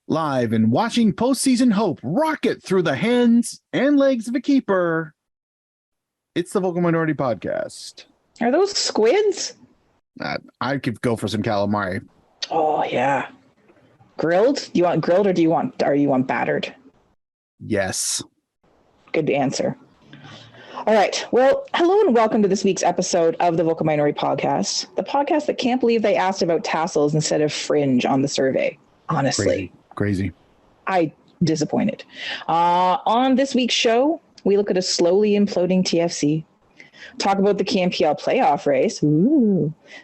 Live and watching postseason hope rocket through the hands and legs of a keeper. It's the Vocal Minority Podcast. Are those squids? I could go for some calamari. Oh yeah. Grilled? Do you want grilled or do you want battered? Yes. Good answer. All right. Well, hello and welcome to this week's episode of the Vocal Minority Podcast, the podcast that can't believe they asked about tassels instead of fringe on the survey. Honestly. Crazy. I disappointed. On this week's show, we look at a slowly imploding TFC, talk about the KMPL playoff race,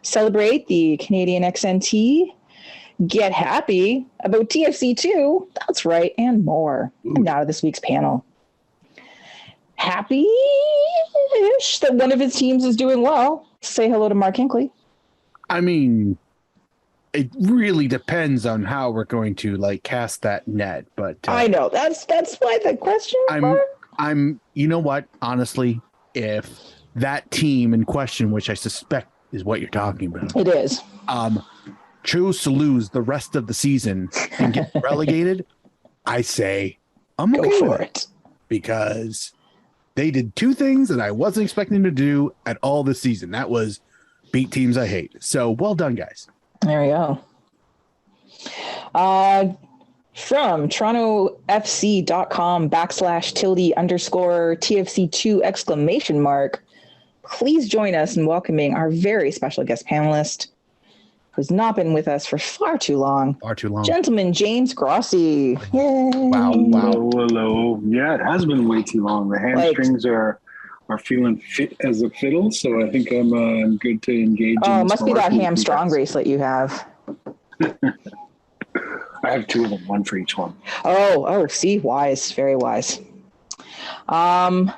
celebrate the Canadian XNT, get happy about TFC II, that's right, and more. And now to this week's panel. Happy-ish that one of his teams is doing well. Say hello to Mark Hinckley. I mean, it really depends on how we're going to cast that net, but I know that's why the question mark. You know what? Honestly, if that team in question, which I suspect is what you're talking about, it is, chose to lose the rest of the season and get relegated, I say I'm okay with it because they did two things that I wasn't expecting to do at all this season. That was beat teams I hate. So well done, guys. There we go. From TorontoFC.com/tilde_TFC2 ! Please join us in welcoming our very special guest panelist who's not been with us for far too long. Gentleman James Grossi. Yay. Wow. Hello. Yeah, it has been way too long. The hamstrings are feeling fit as a fiddle, so I think I'm good to engage. Oh, it must be that ham strong bracelet you have. I have two of them, one for each one. Oh, see, wise, very wise. Our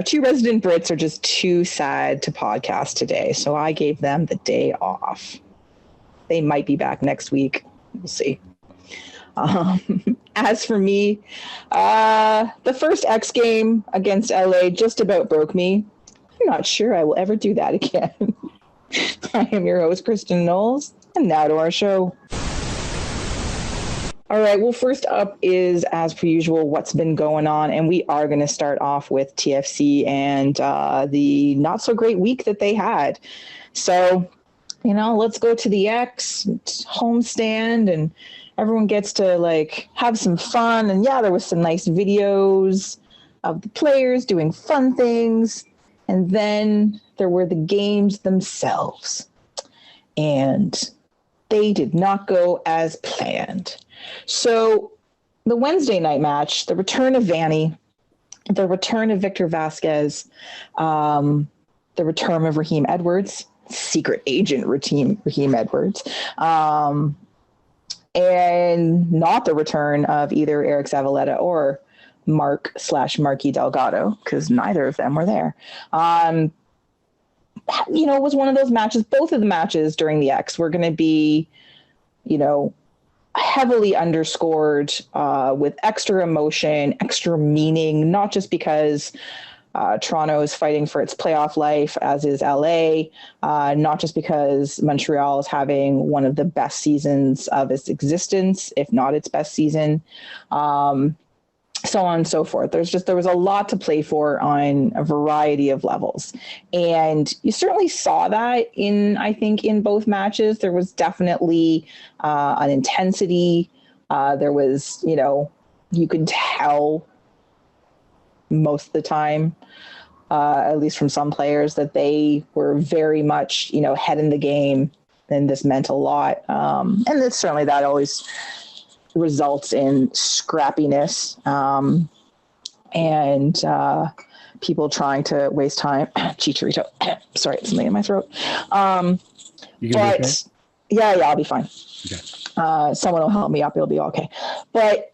two resident Brits are just too sad to podcast today, so I gave them the day off. They might be back next week. We'll see. As for me, the first X game against LA just about broke me. I'm not sure I will ever do that again. I am your host, Kristin Knowles, and now to our show. All right, well, first up is, as per usual, what's been going on, and we are going to start off with TFC and the not-so-great week that they had. So, let's go to the X homestand, and everyone gets to have some fun. And yeah, there was some nice videos of the players doing fun things. And then there were the games themselves. And they did not go as planned. So the Wednesday night match, the return of Vanny, the return of Victor Vasquez, the return of Raheem Edwards, secret agent Raheem Edwards, and not the return of either Eric Zavaleta or Marky Delgado, because neither of them were there. It was one of those matches. Both of the matches during the X were going to be, heavily underscored with extra emotion, extra meaning, not just because Toronto is fighting for its playoff life, as is LA, not just because Montreal is having one of the best seasons of its existence, if not its best season, so on and so forth. There was a lot to play for on a variety of levels. And you certainly saw that in both matches. There was definitely an intensity. There was, you could tell most of the time, at least from some players, that they were very much, head in the game, and this meant a lot. And certainly that always results in scrappiness and people trying to waste time. Chicharito. Sorry, it's something in my throat. But yeah, I'll be fine. Okay. Someone will help me up. It'll be okay. But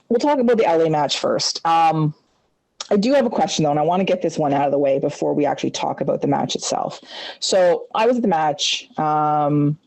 we'll talk about the LA match first. I do have a question, though, and I want to get this one out of the way before we actually talk about the match itself. So I was at the match, and,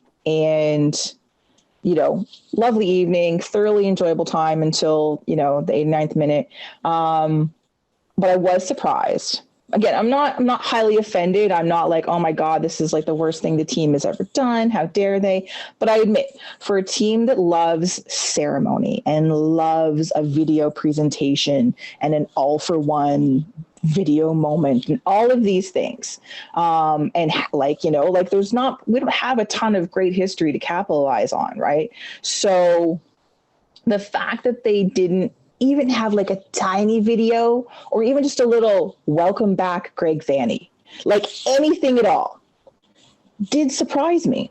lovely evening, thoroughly enjoyable time until, the 89th minute. But I was surprised again, I'm not highly offended. I'm not like, oh my God, this is like the worst thing the team has ever done. How dare they? But I admit, for a team that loves ceremony and loves a video presentation and an all for one video moment and all of these things, and like, you know, like we don't have a ton of great history to capitalize on, right? So the fact that they didn't even have like a tiny video or even just a little welcome back Greg Vanney, like anything at all, did surprise me.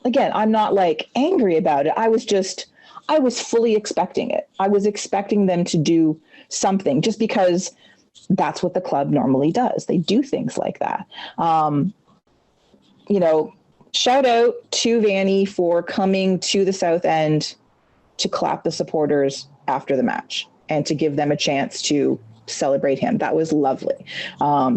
Again, I'm not like angry about it. I was fully expecting it. I was expecting them to do something just because that's what the club normally does. They do things like that. You know, shout out to Vanney for coming to the South End to clap the supporters after the match and to give them a chance to celebrate him. That was lovely.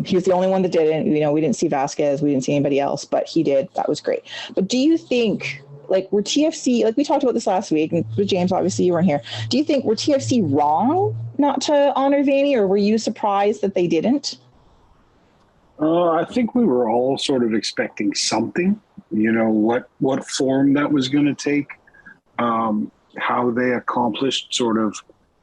He was the only one that didn't. You know, we didn't see Vasquez, we didn't see anybody else, but he did. That was great. But do you think, like, were TFC, like we talked about this last week, and with James, obviously you weren't here. Do you think, were TFC wrong not to honor Vanney, or were you surprised that they didn't? I think we were all sort of expecting something, you know, what form that was going to take, how they accomplished sort of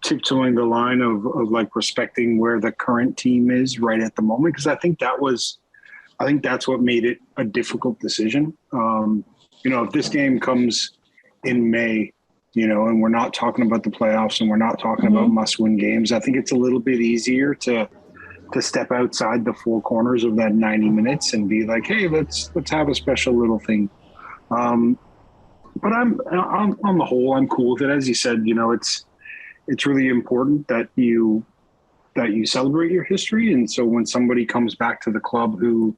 tiptoeing the line of like respecting where the current team is right at the moment. Because I think that's what made it a difficult decision. You know, if this game comes in May, you know, and we're not talking about the playoffs and we're not talking about must-win games, I think it's a little bit easier to step outside the four corners of that 90 minutes and be like, hey, let's have a special little thing. But I'm on the whole, I'm cool with it. As you said, you know, it's really important that you celebrate your history. And so when somebody comes back to the club who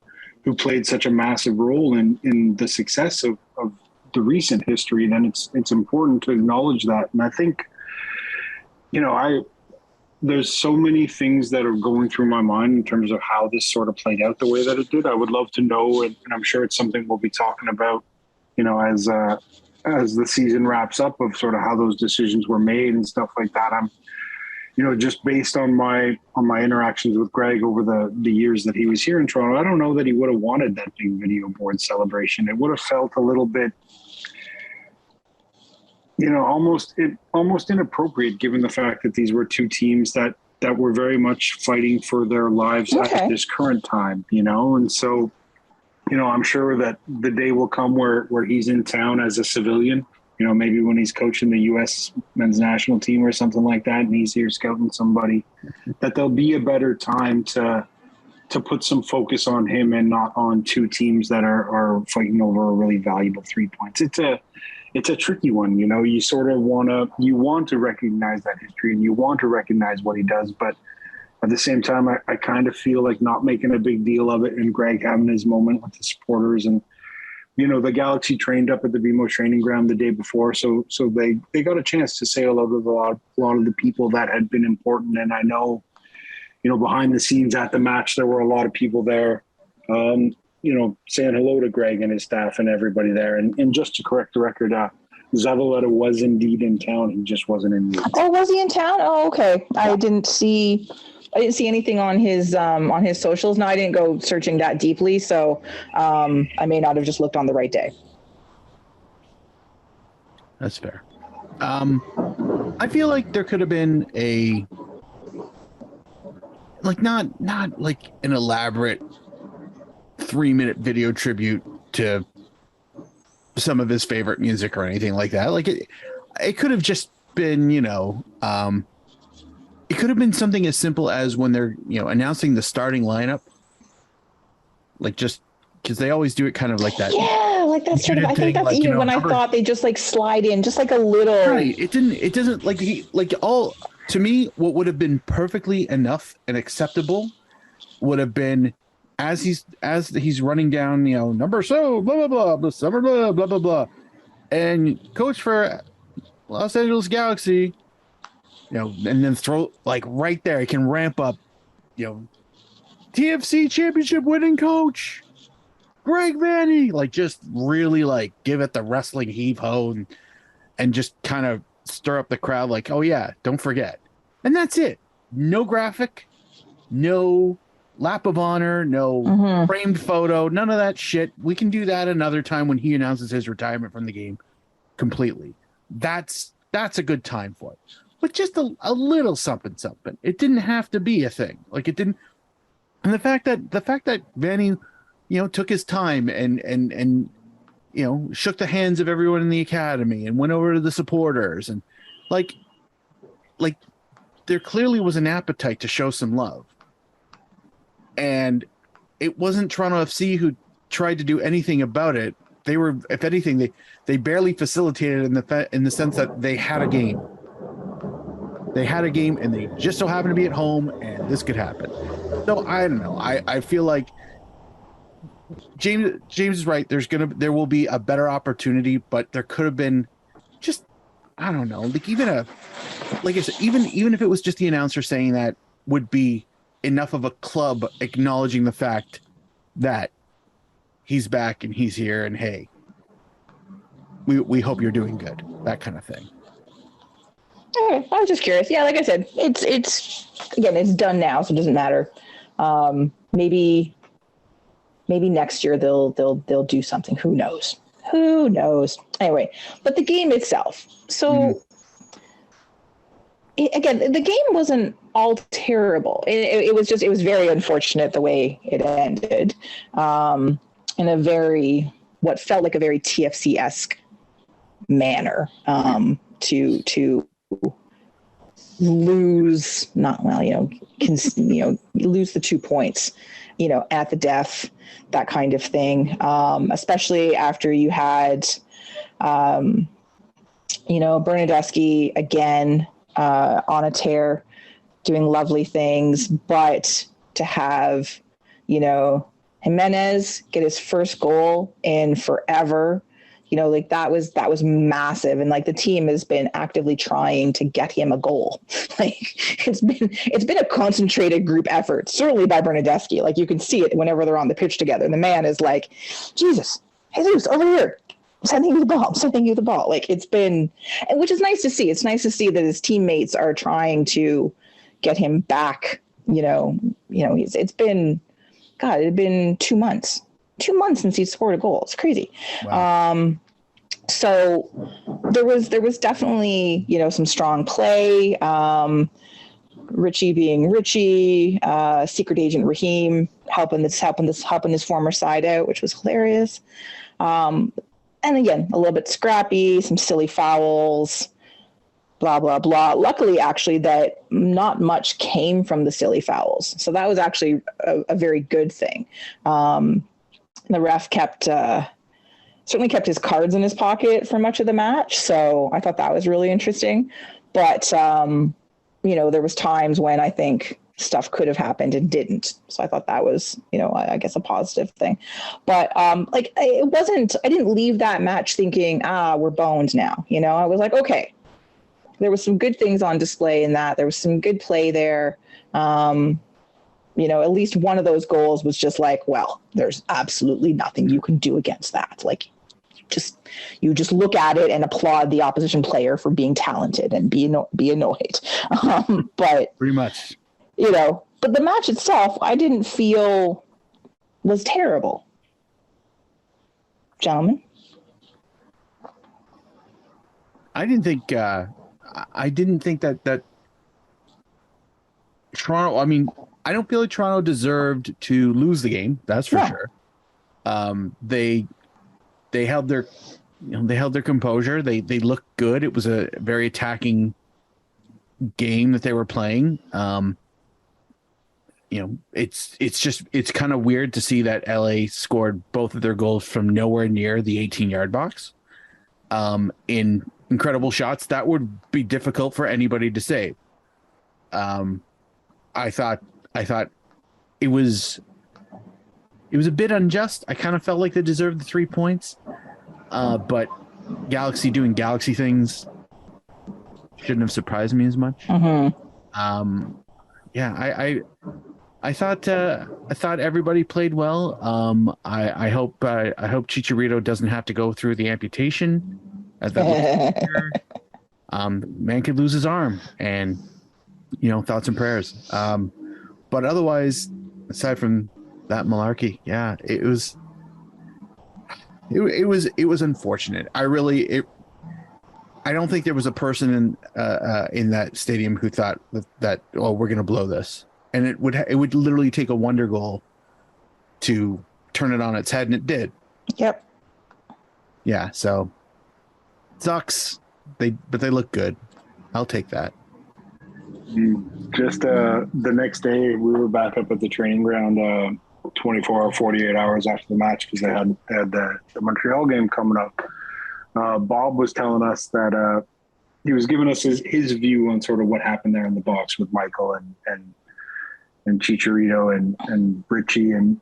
played such a massive role in the success of the recent history, then it's important to acknowledge that. And I think, you know, there's so many things that are going through my mind in terms of how this sort of played out the way that it did. I would love to know, and I'm sure it's something we'll be talking about, you know, as the season wraps up, of sort of how those decisions were made and stuff like that. I'm, you know, just based on my interactions with Greg over the years that he was here in Toronto, I don't know that he would have wanted that big video board celebration. It would have felt a little bit, you know, almost inappropriate, given the fact that these were two teams that were very much fighting for their lives at this current time, you know. And so, you know, I'm sure that the day will come where he's in town as a civilian, you know, maybe when he's coaching the U.S. men's national team or something like that, and he's here scouting somebody, that there'll be a better time to put some focus on him and not on two teams that are fighting over a really valuable 3 points. It's a tricky one, you know. You sort of want to recognize that history and you want to recognize what he does, but at the same time, I kind of feel like not making a big deal of it, and Greg having his moment with the supporters. And, you know, the Galaxy trained up at the BMO training ground the day before, so they got a chance to say hello to a lot of the people that had been important. And I know, you know, behind the scenes at the match, there were a lot of people there, you know, saying hello to Greg and his staff and everybody there. And just to correct the record, Zavaleta was indeed in town. He just wasn't in the. Oh, was he in town? Oh, okay. I didn't see anything on his socials. No, I didn't go searching that deeply, so I may not have just looked on the right day. That's fair. I feel like there could have been not like an elaborate 3-minute video tribute to some of his favorite music or anything like that. Like it could have just been, you know, it could have been something as simple as when they're, you know, announcing the starting lineup, like, just because they always do it kind of like that. Yeah, like that's sort of. I think that's like, even, you know, when I thought they just like slide in, just like a little. Right. It doesn't to me, what would have been perfectly enough and acceptable would have been as he's running down, you know, number so blah blah blah summer blah blah blah blah, and coach for Los Angeles Galaxy. You know, and then throw, like, right there, he can ramp up, you know, TFC championship winning coach, Greg Vanney. Like, just really, like, give it the wrestling heave-ho and just kind of stir up the crowd, like, oh, yeah, don't forget. And that's it. No graphic, no lap of honor, no framed photo, none of that shit. We can do that another time when he announces his retirement from the game completely. That's a good time for it. But just a little something. It didn't have to be a thing. Like it didn't. And the fact that Vanny, took his time and shook the hands of everyone in the academy and went over to the supporters and like there clearly was an appetite to show some love. And it wasn't Toronto FC who tried to do anything about it. They were, if anything, they barely facilitated in the sense that they had a game. They had a game and they just so happened to be at home and this could happen. So I don't know. I feel like James is right. There will be a better opportunity, but there could have been just, I don't know, like I said, even if it was just the announcer saying that would be enough of a club acknowledging the fact that he's back and he's here and hey, we hope you're doing good, that kind of thing. Okay, I was just curious. Yeah, like I said, it's done now, so it doesn't matter. Maybe next year they'll do something. Who knows? Anyway, but the game itself. So again, the game wasn't all terrible. It was very unfortunate the way it ended, in a very what felt like a very TFC-esque manner. To lose lose the 2 points, at the death, that kind of thing. Especially after you had, Bernadeschi again, on a tear, doing lovely things, but to have, Jimenez get his first goal in forever, that was massive. And the team has been actively trying to get him a goal. It's been a concentrated group effort, certainly by Bernadeschi. You can see it whenever they're on the pitch together. The man is like, Jesus, Jesus, over here. I'm sending you the ball. It's been, which is nice to see. It's nice to see that his teammates are trying to get him back. It's been, God, it had been 2 months. 2 months since he scored a goal. It's crazy. Wow. So there was definitely, some strong play. Richie being Richie, secret agent Raheem helping this former side out, which was hilarious. And again, a little bit scrappy, some silly fouls, blah, blah, blah. Luckily, actually, that not much came from the silly fouls. So that was actually a very good thing. The ref certainly kept his cards in his pocket for much of the match. So I thought that was really interesting. But, there was times when I think stuff could have happened and didn't. So I thought that was, I guess a positive thing. But I didn't leave that match thinking, we're boned now. I was like, okay, there was some good things on display in that. There was some good play there. At least one of those goals was just well, there's absolutely nothing you can do against that. You just look at it and applaud the opposition player for being talented and be annoyed. But pretty much, but the match itself, I didn't feel was terrible. Gentlemen, I didn't think that Toronto. I mean, I don't feel like Toronto deserved to lose the game. That's for sure. They held their composure. They looked good. It was a very attacking game that they were playing. It's kind of weird to see that LA scored both of their goals from nowhere near the 18-yard box. In incredible shots that would be difficult for anybody to save. I thought it was a bit unjust. I kind of felt like they deserved the 3 points. But Galaxy doing Galaxy things shouldn't have surprised me as much. Mm-hmm. I thought everybody played well. I hope Chicharito doesn't have to go through the amputation as that man could lose his arm, and thoughts and prayers. But otherwise, aside from that malarkey, yeah, it was unfortunate. I don't think there was a person in that stadium who thought that oh, we're going to blow this, and it would literally take a wonder goal to turn it on its head, and it did. Yep. Yeah, so sucks. But they look good. I'll take that. Just the next day, we were back up at the training ground 24 or 48 hours after the match because they had the Montreal game coming up. Bob was telling us that he was giving us his view on sort of what happened there in the box with Michael and Chicharito and Richie. And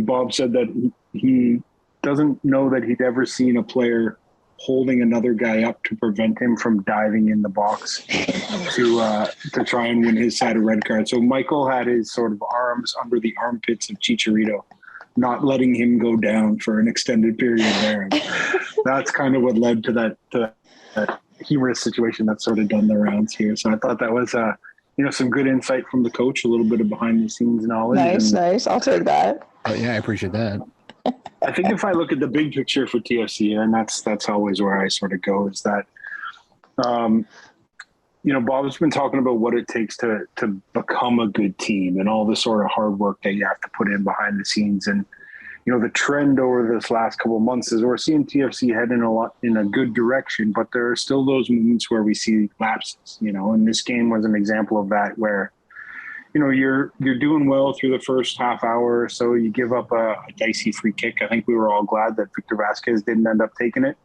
Bob said that he doesn't know that he'd ever seen a player holding another guy up to prevent him from diving in the box to try and win his side of red card. So Michael had his sort of arms under the armpits of Chicharito, not letting him go down for an extended period there. And that's kind of what led to that humorous situation that's sort of done the rounds here. So I thought that was some good insight from the coach, a little bit of behind the scenes knowledge. Nice. I'll take that. Oh, yeah, I appreciate that. I think if I look at the big picture for TFC, and that's always where I sort of go, is that, Bob's been talking about what it takes to become a good team and all the sort of hard work that you have to put in behind the scenes. And, the trend over this last couple of months is we're seeing TFC head in a good direction, but there are still those moments where we see lapses, and this game was an example of that where, you're doing well through the first half hour or so. You give up a dicey free kick. I think we were all glad that Victor Vasquez didn't end up taking it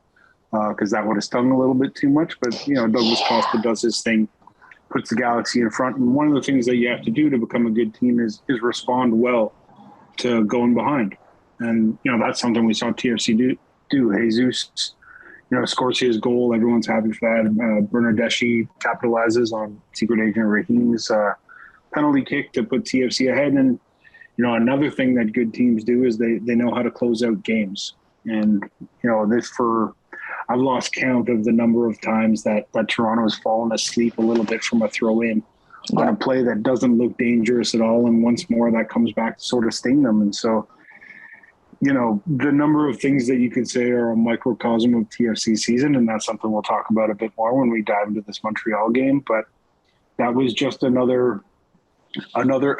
because that would have stung a little bit too much. But, Douglas Costa does his thing, puts the Galaxy in front. And one of the things that you have to do to become a good team is respond well to going behind. And, that's something we saw TFC do. Jesus, scores his goal. Everyone's happy for that. Bernardeschi capitalizes on Secret Agent Raheem's penalty kick to put TFC ahead. And, another thing that good teams do is they know how to close out games. And, I've lost count of the number of times that Toronto has fallen asleep a little bit from a throw in on a play that doesn't look dangerous at all. And once more that comes back to sort of sting them. And so, the number of things that you could say are a microcosm of TFC season. And that's something we'll talk about a bit more when we dive into this Montreal game. But that was just another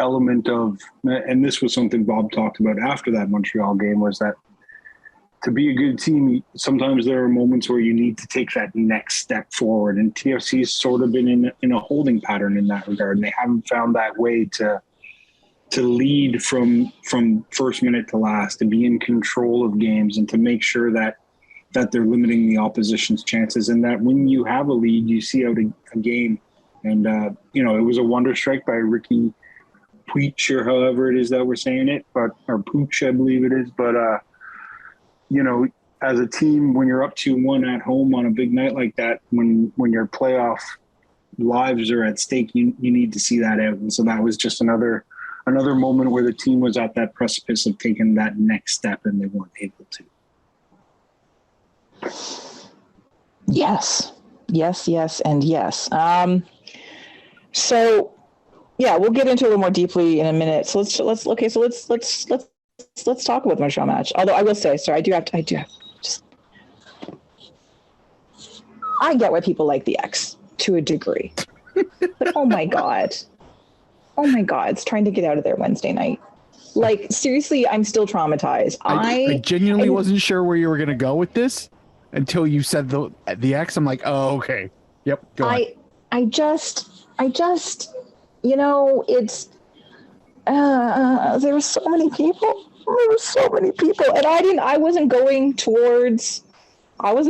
element of, and this was something Bob talked about after that Montreal game, was that to be a good team, sometimes there are moments where you need to take that next step forward. And TFC's sort of been in a holding pattern in that regard. And they haven't found that way to lead from first minute to last, to be in control of games and to make sure that they're limiting the opposition's chances. And that when you have a lead, you see out a game. And, it was a wonder strike by Ricky Puig, or however it is that we're saying it, or Pooch, I believe it is. But, as a team, when you're up 2-1 at home on a big night like that, when your playoff lives are at stake, you need to see that out. And so that was just another moment where the team was at that precipice of taking that next step and they weren't able to. Yes, and yes. So, yeah, we'll get into it a little more deeply in a minute. So let's talk about the Montreal match. Although I will say, sorry, I get why people like the X to a degree. But oh my God, it's trying to get out of there Wednesday night. Like, seriously, I'm still traumatized. I genuinely wasn't sure where you were going to go with this until you said the X. I'm like, oh, okay. Yep. Go on. I just, it's, there were so many people. And I wasn't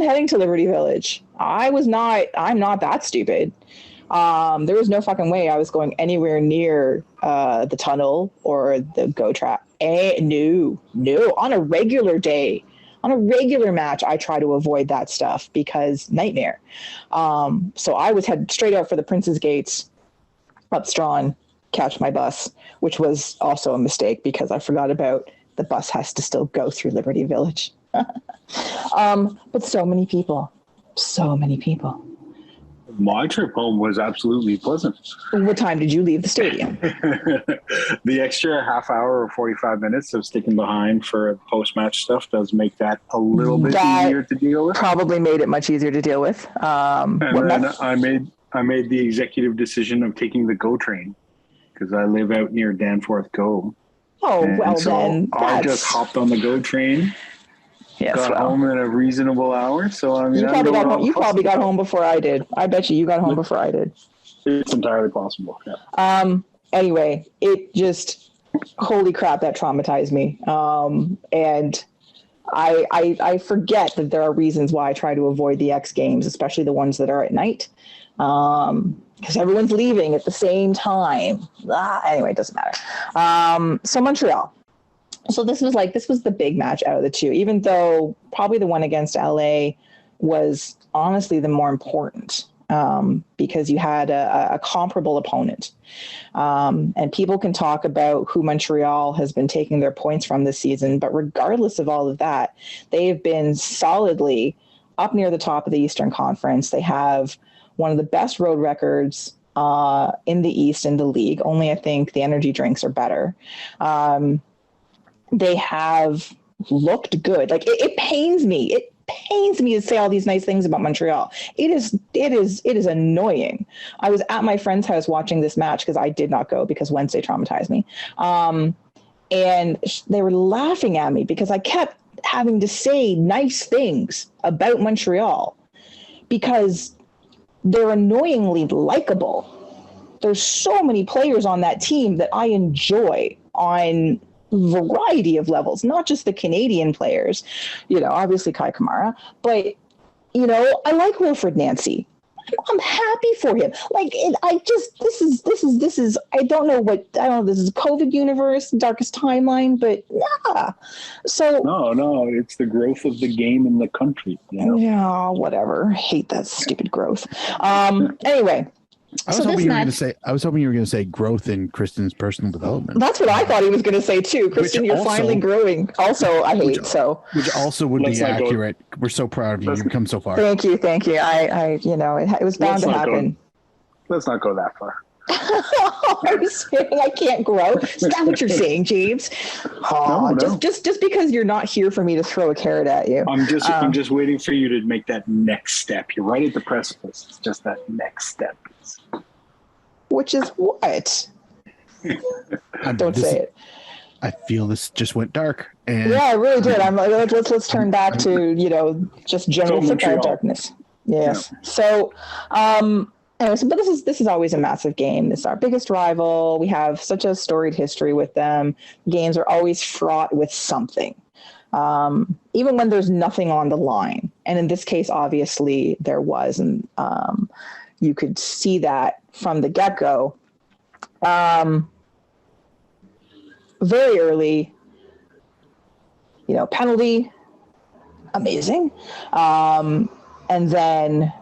heading to Liberty Village. I'm not that stupid. There was no fucking way I was going anywhere near the tunnel or the GO track. No. On a regular day, on a regular match, I try to avoid that stuff because nightmare. So I was headed straight out for the Prince's Gates up Strawn, catch my bus, which was also a mistake because I forgot about the bus has to still go through Liberty Village. But so many people. My trip home was absolutely pleasant. What time did you leave the stadium? The extra half hour or 45 minutes of sticking behind for post-match stuff does make that a little bit easier to deal with. Probably made it much easier to deal with. And then I made the executive decision of taking the GO train because I live out near Danforth GO. Oh, and well, so then I just hopped on the GO train. Yes, got home in a reasonable hour, so I mean, you probably got home before I did. I bet you got home before I did. It's entirely possible. Yeah. Anyway, it just, holy crap, that traumatized me. And I forget that there are reasons why I try to avoid the X Games, especially the ones that are at night, because everyone's leaving at the same time. Anyway, it doesn't matter. So Montreal. So this was the big match out of the two, even though probably the one against LA was honestly the more important, because you had a comparable opponent. And people can talk about who Montreal has been taking their points from this season, but regardless of all of that, they have been solidly up near the top of the Eastern Conference. They have one of the best road records in the East in the league. Only I think the energy drinks are better. They have looked good. Like it pains me. It pains me to say all these nice things about Montreal. It is annoying. I was at my friend's house watching this match because I did not go because Wednesday traumatized me. And they were laughing at me because I kept having to say nice things about Montreal because they're annoyingly likable. There's so many players on that team that I enjoy on variety of levels, not just the Canadian players, obviously Kai Kamara, but I like Wilfred Nancy. I'm happy for him. This is I don't know, this is COVID universe, darkest timeline, but yeah. So no, it's the growth of the game in the country. Yeah, whatever. I hate that stupid growth. Anyway. I was hoping you were going to say growth in Kristin's personal development. That's what I thought he was going to say too. Kristin, you're finally growing. Also, I hate which also would be accurate. We're so proud of you. You've come so far. Thank you. It was bound to happen. Let's not go that far. I'm saying I can't grow. Is that what you're saying, James? No. Just because you're not here for me to throw a carrot at you. I'm just waiting for you to make that next step. You're right at the precipice. It's just that next step. Which is what? Don't say it. I feel this just went dark. And yeah, I really did. I'm like, let's turn back to just general football darkness. Yes. Yeah. So, anyways, but this is always a massive game. This is our biggest rival. We have such a storied history with them. Games are always fraught with something, even when there's nothing on the line. And in this case, obviously, there was, and you could see that from the get-go. Very early, penalty, amazing. And then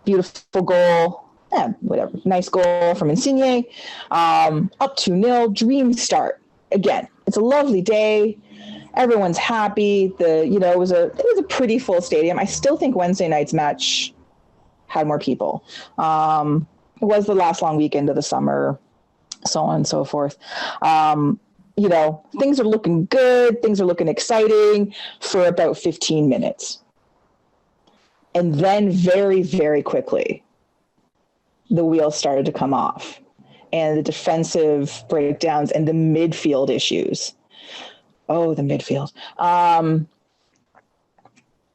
beautiful goal, whatever, nice goal from Insigne. Up 2-0, dream start. Again, it's a lovely day. Everyone's happy. It was a pretty full stadium. I still think Wednesday night's match had more people. It was the last long weekend of the summer, so on and so forth. Things are looking good. Things are looking exciting for about 15 minutes. And then very, very quickly, the wheels started to come off and the defensive breakdowns and the midfield issues. Oh, the midfield.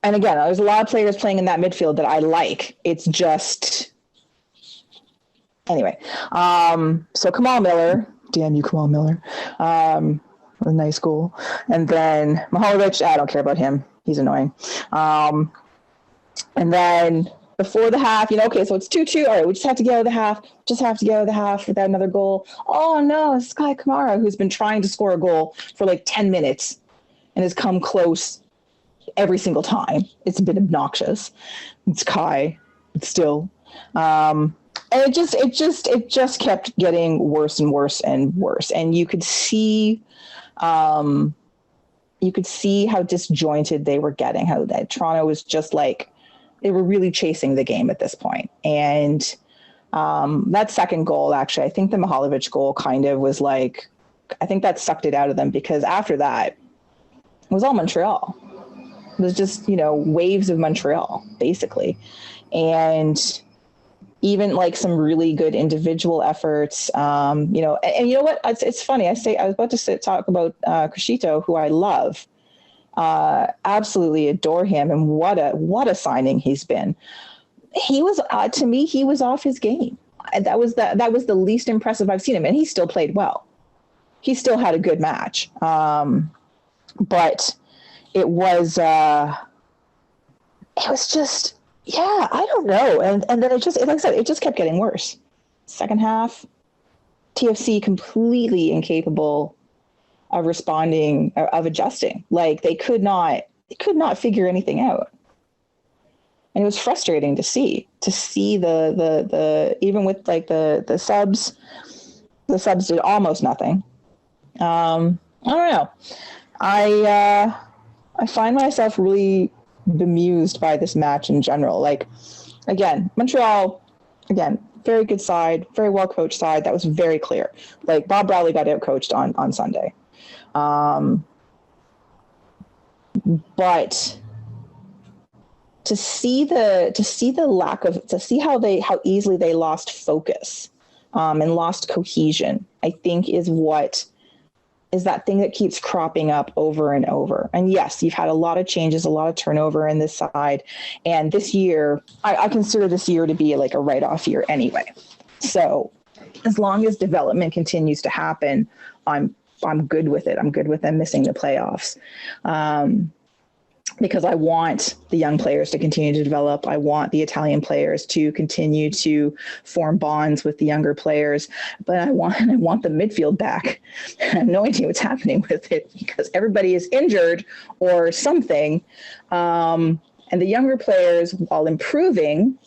And again, there's a lot of players playing in that midfield that I like. It's just, anyway. So Kamal Miller, damn you, Kamal Miller, a nice goal. And then Mahalovic, I don't care about him. He's annoying. And then before the half, okay, so it's 2-2. All right, we just have to get out of the half. Without another goal. Oh no, it's Kai Kamara, who's been trying to score a goal for like 10 minutes and has come close every single time. It's been obnoxious. It's Kai, but still. And it just kept getting worse and worse and worse. And you could see how disjointed they were getting, how that Toronto was just like were really chasing the game at this point. And that second goal, actually, I think the Mihalovic goal kind of was like, I think that sucked it out of them, because after that, it was all Montreal. It was just, waves of Montreal, basically. And even like some really good individual efforts, and you know what? It's funny. I was about to talk about Criscito, who I love, absolutely adore him, and what a signing he's been. He was, to me, he was off his game. That was the least impressive I've seen him, and he still played well. He still had a good match, but it was just. Yeah, I don't know. And then it just, like I said, it just kept getting worse. Second half, TFC completely incapable of responding, of adjusting. Like they could not figure anything out. And it was frustrating to see the even with like the subs did almost nothing. I don't know. I find myself really bemused by this match in general. Like, again, Montreal, very good side, very well coached side. That was very clear. Like Bob Bradley got out coached on Sunday. But to see how easily they lost focus and lost cohesion, I think is that thing that keeps cropping up over and over. And yes, you've had a lot of changes, a lot of turnover in this side. And this year, I consider this year to be like a write-off year anyway. So as long as development continues to happen, I'm good with it. I'm good with them missing the playoffs. Because I want the young players to continue to develop. I want the Italian players to continue to form bonds with the younger players, but I want the midfield back. I have no idea what's happening with it because everybody is injured or something. And the younger players, while improving,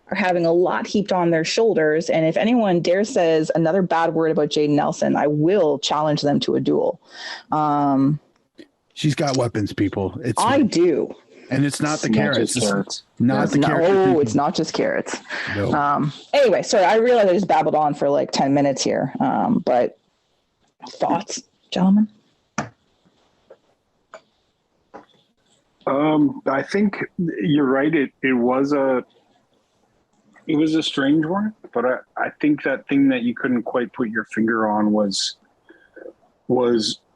are having a lot heaped on their shoulders. And if anyone dare says another bad word about Jaden Nelson, I will challenge them to a duel. She's got weapons, people. I do. And it's not the carrots. Carrots. Not the carrots. No, it's not just carrots. No. Anyway, sorry, I realize I just babbled on for like 10 minutes here. But thoughts, gentlemen? I think you're right. It was a strange one, but I think that thing that you couldn't quite put your finger on was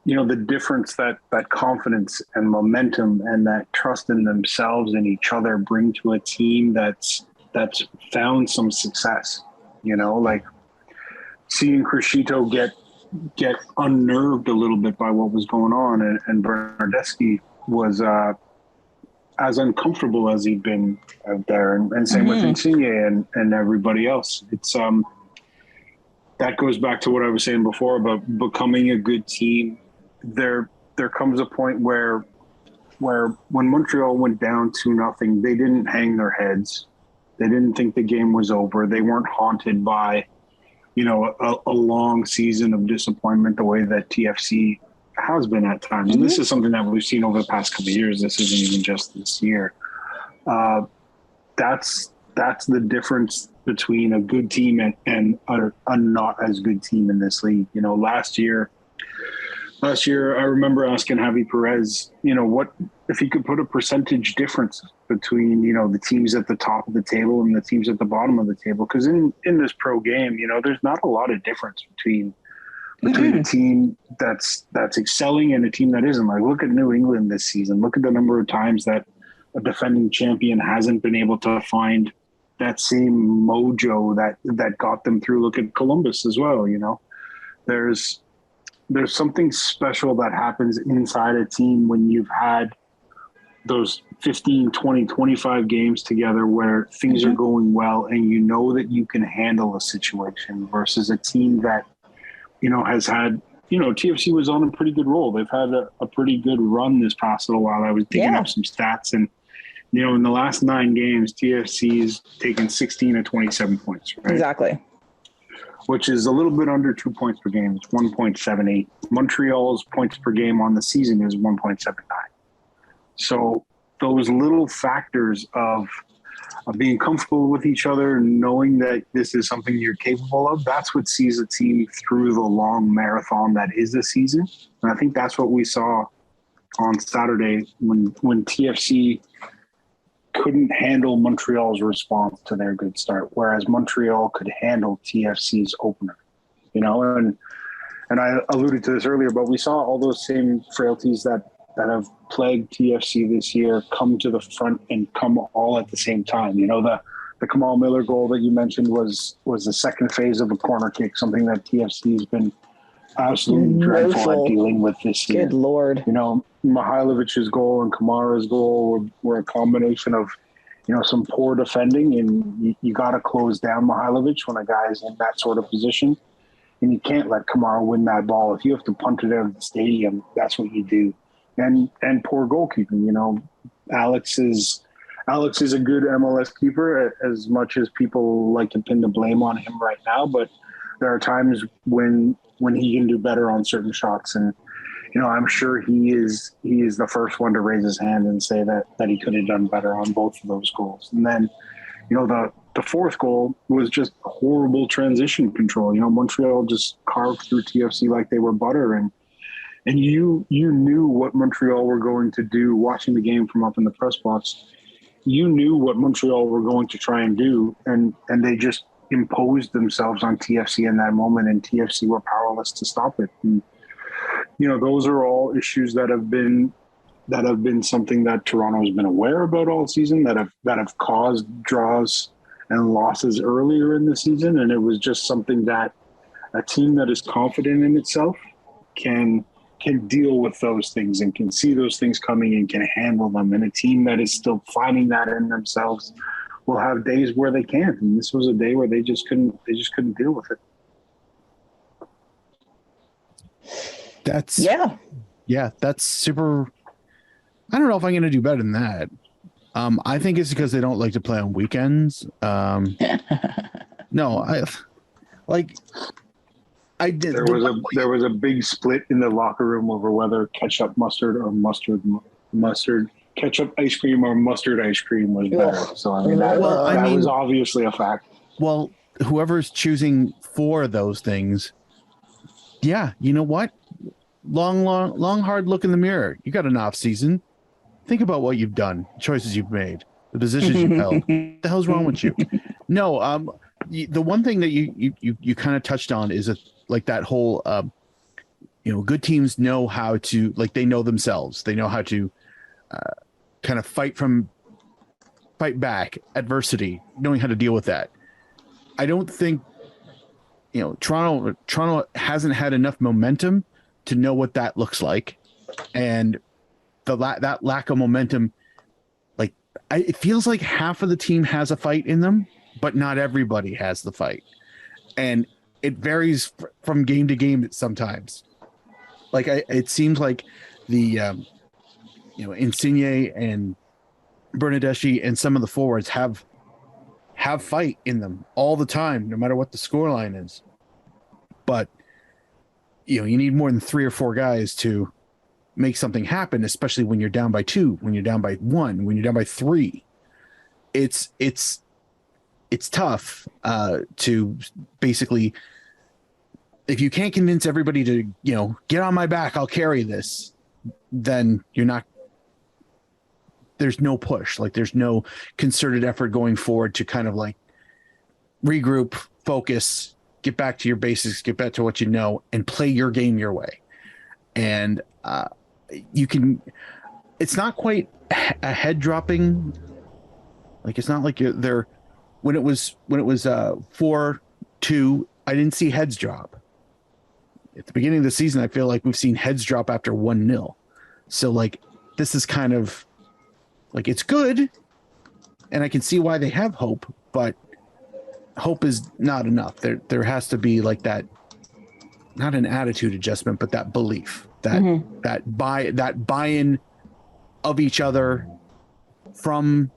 the difference that confidence and momentum and that trust in themselves and each other bring to a team that's found some success. Like seeing Criscito get unnerved a little bit by what was going on, and Bernardeschi was as uncomfortable as he'd been out there, and same with Insigne and everybody else. It's that goes back to what I was saying before about becoming a good team. There comes a point where when Montreal went down 2-0, they didn't hang their heads. They didn't think the game was over. They weren't haunted by, a long season of disappointment the way that TFC has been at times. And this is something that we've seen over the past couple of years. This isn't even just this year. That's the difference between a good team and a not as good team in this league. Last year, I remember asking Javi Perez, what if he could put a percentage difference between, the teams at the top of the table and the teams at the bottom of the table? Because in this pro game, there's not a lot of difference between a team that's excelling and a team that isn't. Like, look at New England this season. Look at the number of times that a defending champion hasn't been able to find that same mojo that got them through. Look at Columbus as well. There's something special that happens inside a team when you've had those 15, 20, 25 games together where things are going well and you know that you can handle a situation versus a team that, has had, TFC was on a pretty good roll. They've had a pretty good run this past little while. I was digging up some stats and, in the last 9 games, TFC's taken 16 of 27 points, right? Exactly. Which is a little bit under 2 points per game. It's 1.78. Montreal's points per game on the season is 1.79. So those little factors of being comfortable with each other, knowing that this is something you're capable of, that's what sees a team through the long marathon that is the season. And I think that's what we saw on Saturday when TFC couldn't handle Montreal's response to their good start, whereas Montreal could handle TFC's opener. And I alluded to this earlier, but we saw all those same frailties that have plagued TFC this year come to the front and come all at the same time. The Kamal Miller goal that you mentioned was the second phase of a corner kick, something that TFC has been absolutely dreadful at dealing with this year. Good Lord. Mihailovic's goal and Kamara's goal were a combination of, some poor defending, and you got to close down Mihailovic when a guy is in that sort of position. And you can't let Kamara win that ball. If you have to punt it out of the stadium, that's what you do. And poor goalkeeping. Alex is a good MLS keeper, as much as people like to pin the blame on him right now. But there are times when he can do better on certain shots, and I'm sure he is the first one to raise his hand and say that he could have done better on both of those goals. And then, the fourth goal was just horrible transition control. Montreal just carved through TFC like they were butter, and you knew what Montreal were going to do watching the game from up in the press box. You knew what Montreal were going to try and do, and they just imposed themselves on TFC in that moment, and TFC were powerless to stop it. And, those are all issues that have been something that Toronto has been aware about all season, that have caused draws and losses earlier in the season. And it was just something that a team that is confident in itself can deal with those things and can see those things coming and can handle them. And a team that is still finding that in themselves will have days where they can't. And this was a day where they just couldn't deal with it. That's super. I don't know if I'm going to do better than that. I think it's because they don't like to play on weekends. No, I did. There was a big split in the locker room over whether ketchup mustard or mustard ketchup ice cream or mustard ice cream was better. So that was obviously a fact. Well, whoever's choosing for those things, yeah, you know what? Long hard look in the mirror. You got an off season. Think about what you've done, choices you've made, the positions you've held. What the hell's wrong with you? No, the one thing that you kind of touched on is that whole, good teams know how to, they know themselves. They know how to kind of fight back adversity, knowing how to deal with that. I don't think, Toronto hasn't had enough momentum to know what that looks like. And that lack of momentum, it feels like half of the team has a fight in them, but not everybody has the fight. And it varies from game to game sometimes. It seems like the, Insigne and Bernadeschi and some of the forwards have fight in them all the time, no matter what the scoreline is. But, you need more than 3 or 4 guys to make something happen, especially when you're down by 2, when you're down by 1, when you're down by 3. It's tough to basically, if you can't convince everybody to, get on my back, I'll carry this, then there's no push. There's no concerted effort going forward to kind of regroup, focus, get back to your basics, get back to what you know, and play your game your way. And it's not quite a head dropping. It's not like they're, when it was 4-2, I didn't see heads drop. At the beginning of the season, I feel like we've seen heads drop after 1-0. So this is kind of it's good. And I can see why they have hope, but hope is not enough. There has to be that, not an attitude adjustment, but that belief, that buy-in of each other, from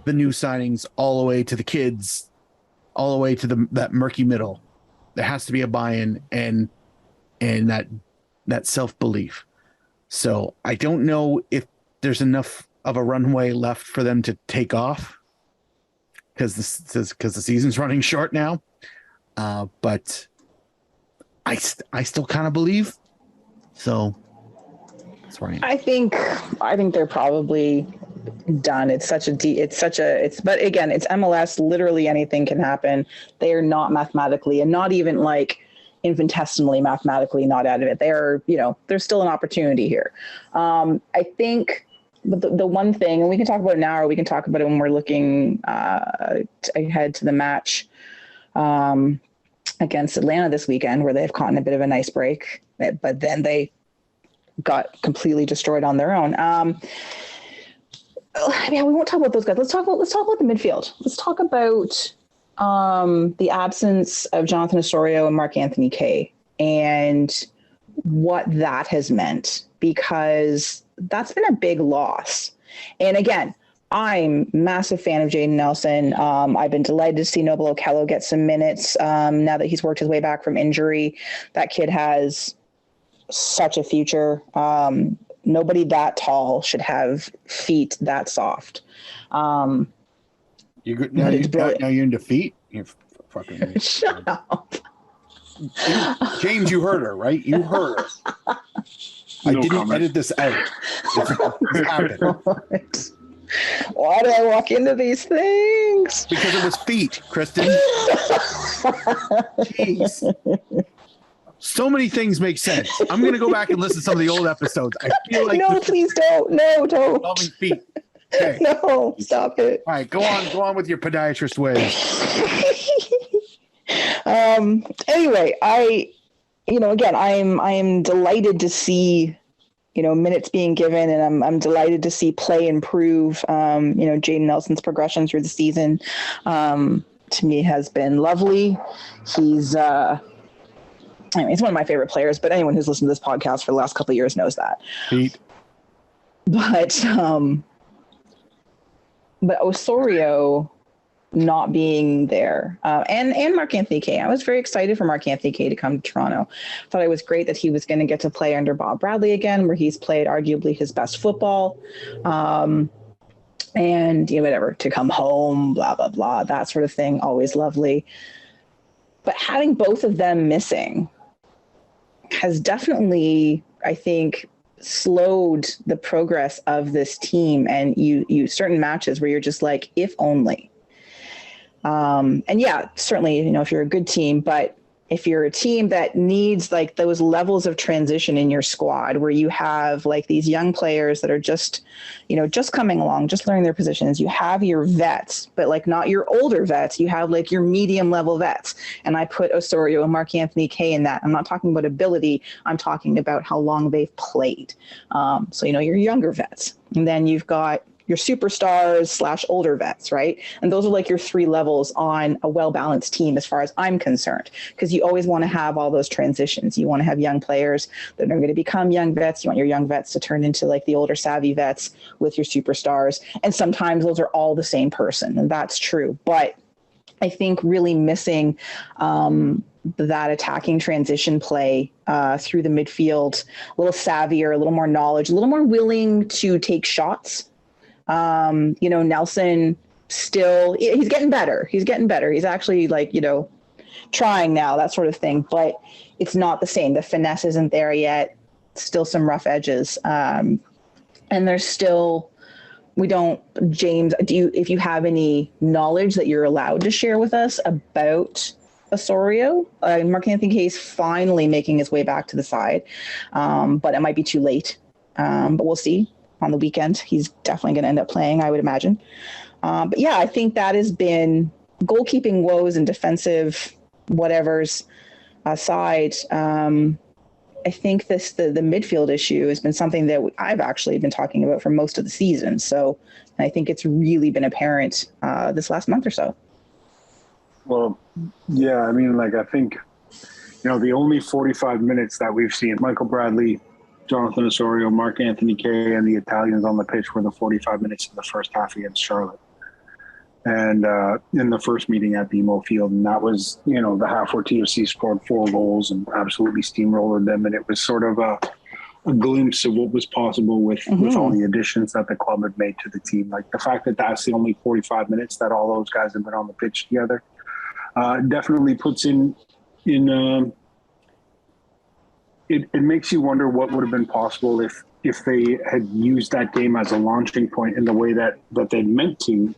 the new signings all the way to the kids, all the way to that murky middle. There has to be a buy-in and that self-belief. So I don't know if there's enough of a runway left for them to take off because the season's running short now. But I still kind of believe. So that's where I am. I think they're probably done. But again, it's MLS. Literally anything can happen. They are not mathematically, and not even like infinitesimally mathematically not out of it. They are, there's still an opportunity here. I think, but the one thing, and we can talk about it now, or we can talk about it when we're looking ahead to the match against Atlanta this weekend, where they've caught a bit of a nice break, but then they got completely destroyed on their own. We won't talk about those guys. Let's talk about the midfield. Let's talk about the absence of Jonathan Osorio and Mark-Anthony Kaye and what that has meant, because that's been a big loss. And again, I'm a massive fan of Jaden Nelson. I've been delighted to see Noble Okello get some minutes now that he's worked his way back from injury. That kid has such a future. Nobody that tall should have feet that soft. Now you're into feet? You're fucking shut up. James, you heard her, right? You heard her. I didn't edit this out. It's happened. Why do I walk into these things? Because it was feet, Kristin. Jeez. So many things make sense. I'm going to go back and listen to some of the old episodes. I feel like please don't. No, don't. Involving feet. Okay. No, stop it. All right, go on with your podiatrist ways. Anyway, I am delighted to see, minutes being given, and I'm delighted to see play improve. Jaden Nelson's progression through the season, to me has been lovely. He's one of my favorite players, but anyone who's listened to this podcast for the last couple of years knows that. Pete. But Osorio not being there, and Mark-Anthony Kaye. I was very excited for Mark-Anthony Kaye to come to Toronto. Thought it was great that he was going to get to play under Bob Bradley again, where he's played arguably his best football. And whatever, to come home, blah, blah, blah, that sort of thing. Always lovely. But having both of them missing has definitely, I think, slowed the progress of this team. And you certain matches where you're just like, if only. And yeah, certainly, if you're a good team, but if you're a team that needs like those levels of transition in your squad, where you have like these young players that are just coming along, just learning their positions, you have your vets, but like not your older vets, you have like your medium level vets. And I put Osorio and Mark-Anthony Kaye in that. I'm not talking about ability. I'm talking about how long they've played. So, your younger vets, and then you've got your superstars / older vets, right? And those are like your three levels on a well-balanced team as far as I'm concerned, because you always want to have all those transitions. You want to have young players that are going to become young vets. You want your young vets to turn into like the older savvy vets with your superstars. And sometimes those are all the same person, and that's true. But I think really missing that attacking transition play through the midfield, a little savvier, a little more knowledge, a little more willing to take shots. Nelson still, he's getting better. He's actually like, trying now, that sort of thing, but it's not the same. The finesse isn't there yet. Still some rough edges. And there's still, James, if you have any knowledge that you're allowed to share with us about Osorio, Mark-Anthony Kaye's finally making his way back to the side. But it might be too late. But we'll see. On the weekend, he's definitely going to end up playing, I would imagine. But yeah, I think that has been goalkeeping woes and defensive whatevers aside. I think the midfield issue has been something that I've actually been talking about for most of the season. So I think it's really been apparent this last month or so. Well, yeah, I think, the only 45 minutes that we've seen Michael Bradley, Jonathan Osorio, Mark-Anthony Kaye, and the Italians on the pitch were the 45 minutes in the first half against Charlotte. And in the first meeting at BMO Field, and that was, the half where TFC scored 4 goals and absolutely steamrolled them. And it was sort of a glimpse of what was possible with all the additions that the club had made to the team. Like the fact that that's the only 45 minutes that all those guys have been on the pitch together definitely puts it makes you wonder what would have been possible if they had used that game as a launching point in the way that they meant to,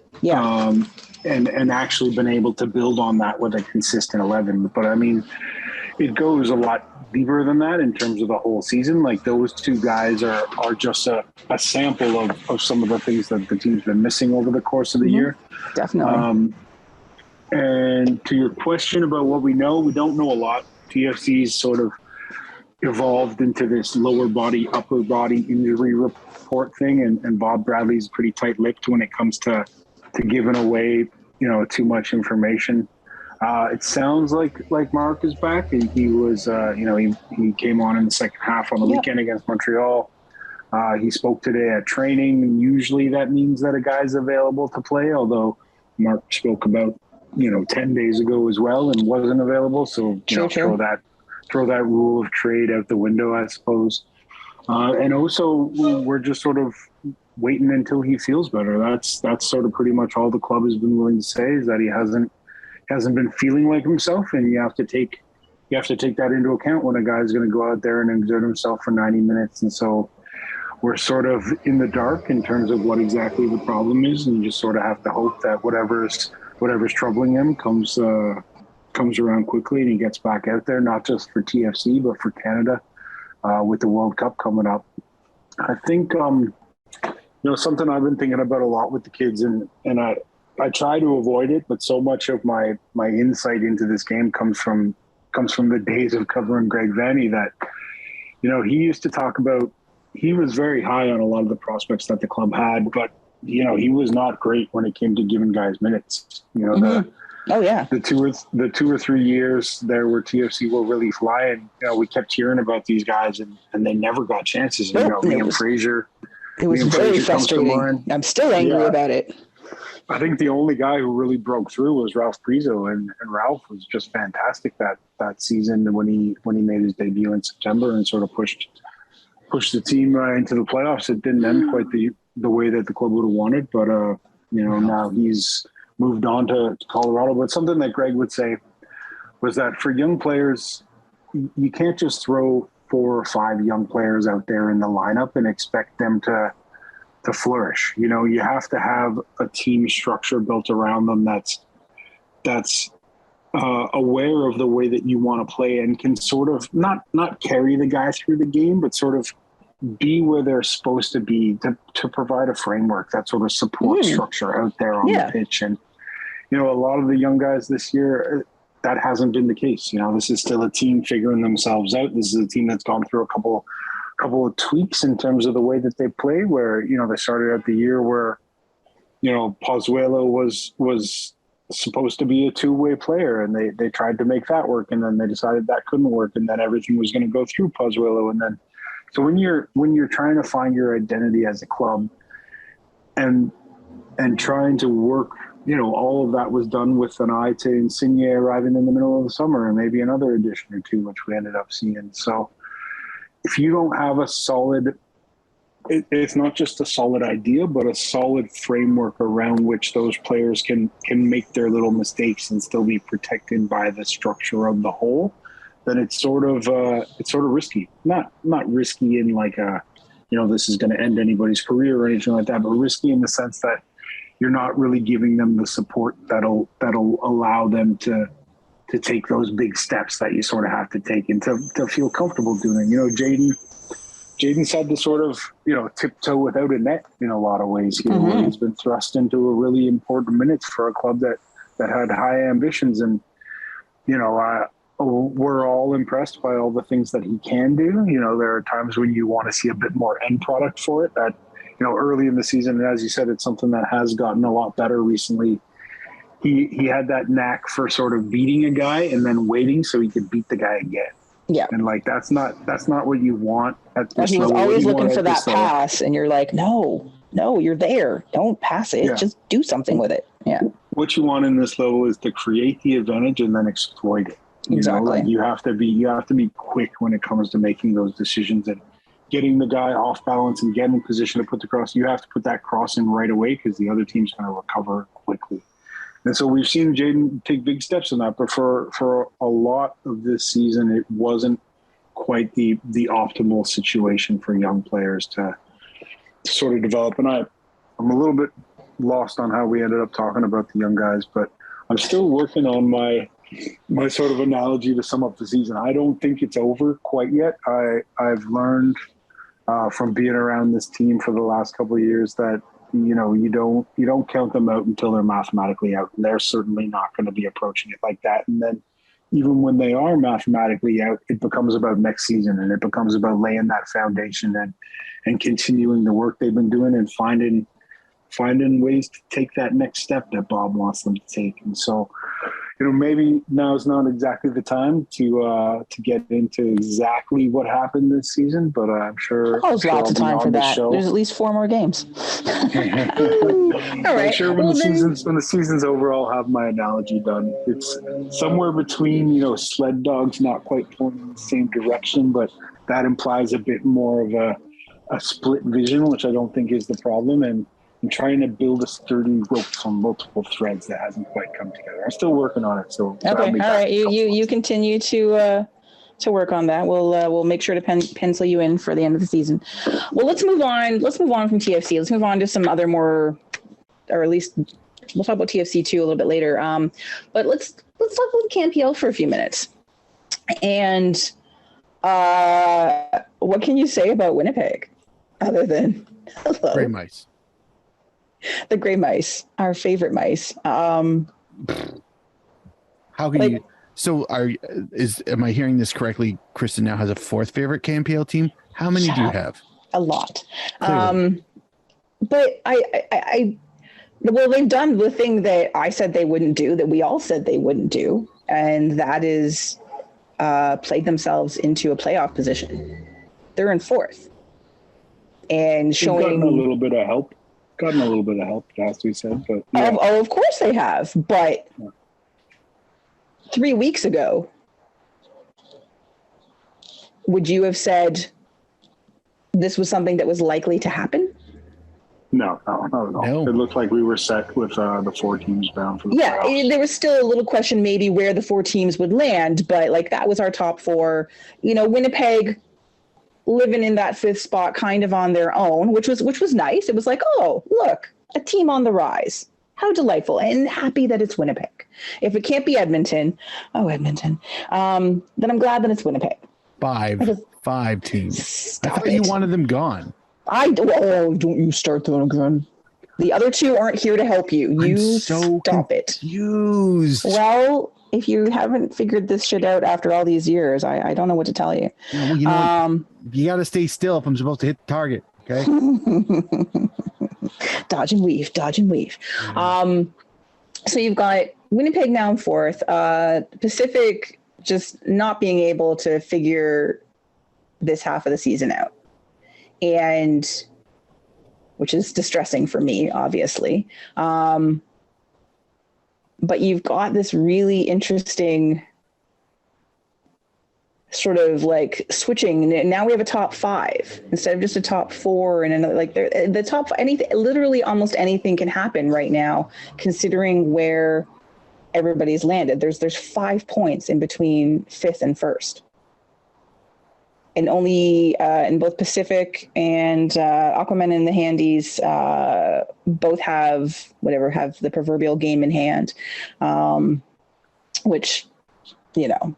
and actually been able to build on that with a consistent 11. But I mean, it goes a lot deeper than that in terms of the whole season. Like those two guys are just a sample of some of the things that the team's been missing over the course of the year. Definitely. And to your question about what we don't know a lot. TFC's sort of evolved into this lower body, upper body injury report thing. And Bob Bradley's pretty tight-lipped when it comes to giving away, too much information. It sounds like Mark is back. He was, he came on in the second half on the weekend against Montreal. He spoke today at training. Usually that means that a guy's available to play, although Mark spoke about, 10 days ago as well and wasn't available. So, throw that rule of trade out the window, I suppose. And also we're just sort of waiting until he feels better. That's sort of pretty much all the club has been willing to say, is that he hasn't been feeling like himself, and you have to take that into account when a guy's going to go out there and exert himself for 90 minutes. And so we're sort of in the dark in terms of what exactly the problem is, and you just sort of have to hope that whatever's troubling him comes around quickly and he gets back out there, not just for TFC but for Canada with the World Cup coming up. I think something I've been thinking about a lot with the kids, and I try to avoid it, but so much of my insight into this game comes from the days of covering Greg Vanney that, he used to talk about. He was very high on a lot of the prospects that the club had, but, he was not great when it came to giving guys minutes. The 2 or 3 years there where TFC were really flying, we kept hearing about these guys and they never got chances. Liam Fraser. It was very frustrating. I'm still angry about it. I think the only guy who really broke through was Ralph Priso, and Ralph was just fantastic that season when he made his debut in September and sort of pushed the team into the playoffs. It didn't end quite the way that the club would have wanted, but now he's moved on to Colorado. But something that Greg would say was that for young players, you can't just throw 4 or 5 young players out there in the lineup and expect them to flourish. You have to have a team structure built around them that's aware of the way that you want to play and can sort of not carry the guy through the game, but sort of be where they're supposed to be to provide a framework, that sort of support structure out there on the pitch. And, a lot of the young guys this year, that hasn't been the case. This is still a team figuring themselves out. This is a team that's gone through a couple of tweaks in terms of the way that they play, where, they started out the year where, Pozuelo was supposed to be a 2-way player, and they tried to make that work, and then they decided that couldn't work, and then everything was going to go through Pozuelo. And then, so when you're trying to find your identity as a club and trying to work, all of that was done with an eye to Insigne arriving in the middle of the summer and maybe another addition or two, which we ended up seeing. So if you don't have a solid, it's not just a solid idea, but a solid framework around which those players can make their little mistakes and still be protected by the structure of the whole, then it's sort of risky. Not risky in like this is going to end anybody's career or anything like that, but risky in the sense that you're not really giving them the support that'll allow them to take those big steps that you sort of have to take and to feel comfortable doing. Jaden's had to sort of, tiptoe without a net in a lot of ways here, where he's been thrust into a really important minutes for a club that had high ambitions. And, we're all impressed by all the things that he can do. There are times when you want to see a bit more end product for it that, early in the season, and as you said, it's something that has gotten a lot better recently. He had that knack for sort of beating a guy and then waiting so he could beat the guy again. Yeah. And that's not what you want at this level. He was always looking for that pass, and you're like, no, you're there. Don't pass it. Yeah. Just do something with it. Yeah. What you want in this level is to create the advantage and then exploit it. Exactly. You have to be quick when it comes to making those decisions and getting the guy off balance and getting in position to put the cross, you have to put that cross in right away because the other team's going to recover quickly. And so we've seen Jaden take big steps in that, but for a lot of this season, it wasn't quite the optimal situation for young players to sort of develop. And I'm a little bit lost on how we ended up talking about the young guys, but I'm still working on my sort of analogy to sum up the season. I don't think it's over quite yet. I've learned from being around this team for the last couple of years that, you know, you don't count them out until they're mathematically out. And they're certainly not going to be approaching it like that. And then even when they are mathematically out, it becomes about next season, and it becomes about laying that foundation and continuing the work they've been doing and finding ways to take that next step that Bob wants them to take. And so, you know, maybe now is not exactly the time to get into exactly what happened this season, but I'm sure there's lots of time for that. There's at least 4 more games. All right. I'm sure when the season's over, I'll have my analogy done. It's somewhere between, you know, sled dogs not quite pulling in the same direction, but that implies a bit more of a split vision, which I don't think is the problem. And I'm trying to build a sturdy rope from multiple threads that hasn't quite come together. I'm still working on it. So okay, all right. You continue to work on that. We'll make sure to pencil you in for the end of the season. Well, let's move on. Let's move on from TFC. Let's move on to some other more, or at least we'll talk about TFC II a little bit later. But let's talk about CanPL for a few minutes. And what can you say about Winnipeg, other than hello? Gray mice. The gray mice, our favorite mice. How can you? So am I hearing this correctly? Kristin now has a 4th favorite CanPL team. How many do you have? A lot. But well, they've done the thing that I said they wouldn't do, that we all said they wouldn't do, and that is played themselves into a playoff position. They're in 4th, and showing gotten a little bit of help. As we said, but yeah. Of course they have. But 3 weeks ago, would you have said this was something that was likely to happen? No, not at all. No. It looked like we were set with the 4 teams bound for the playoffs. There was still a little question maybe where the 4 teams would land, but like that was our top 4. You know, Winnipeg living in that 5th spot kind of on their own, which was nice. It was like, oh, look, a team on the rise. How delightful, and happy that it's Winnipeg. If it can't be Edmonton, then I'm glad that it's Winnipeg. 5 teams. I thought it. You wanted them gone. Don't you start that again. The other 2 aren't here to help you. You stop it. Confused. Well, if you haven't figured this shit out after all these years, I don't know what to tell you. Well, you know, you got to stay still if I'm supposed to hit the target. Okay. Dodge and weave. Mm-hmm. So you've got Winnipeg now in 4th. Pacific just not being able to figure this half of the season out, and which is distressing for me, obviously. But you've got this really interesting sort of like switching. Now we have a top 5 instead of just a top 4, and another, like the top anything. Literally, almost anything can happen right now, considering where everybody's landed. There's 5 points in between 5th and 1st, and only in both Pacific and Aquaman and the Handies both have the proverbial game in hand, which, you know,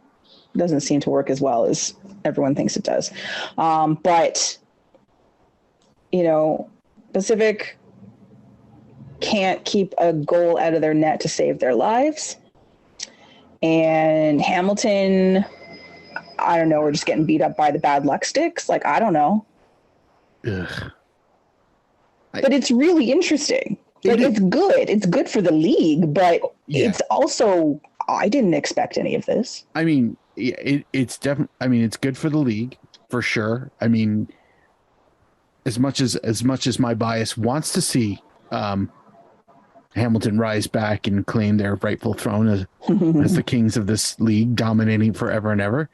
doesn't seem to work as well as everyone thinks it does. But, you know, Pacific can't keep a goal out of their net to save their lives. And Hamilton, I don't know, we're just getting beat up by the bad luck sticks. Like, I don't know. Ugh. But it's really interesting. Like, it's good. It's good for the league, but it's also, I didn't expect any of this. I mean, it's definitely, I mean, it's good for the league for sure. I mean, as much as my bias wants to see Hamilton rise back and claim their rightful throne as the kings of this league, dominating forever and ever.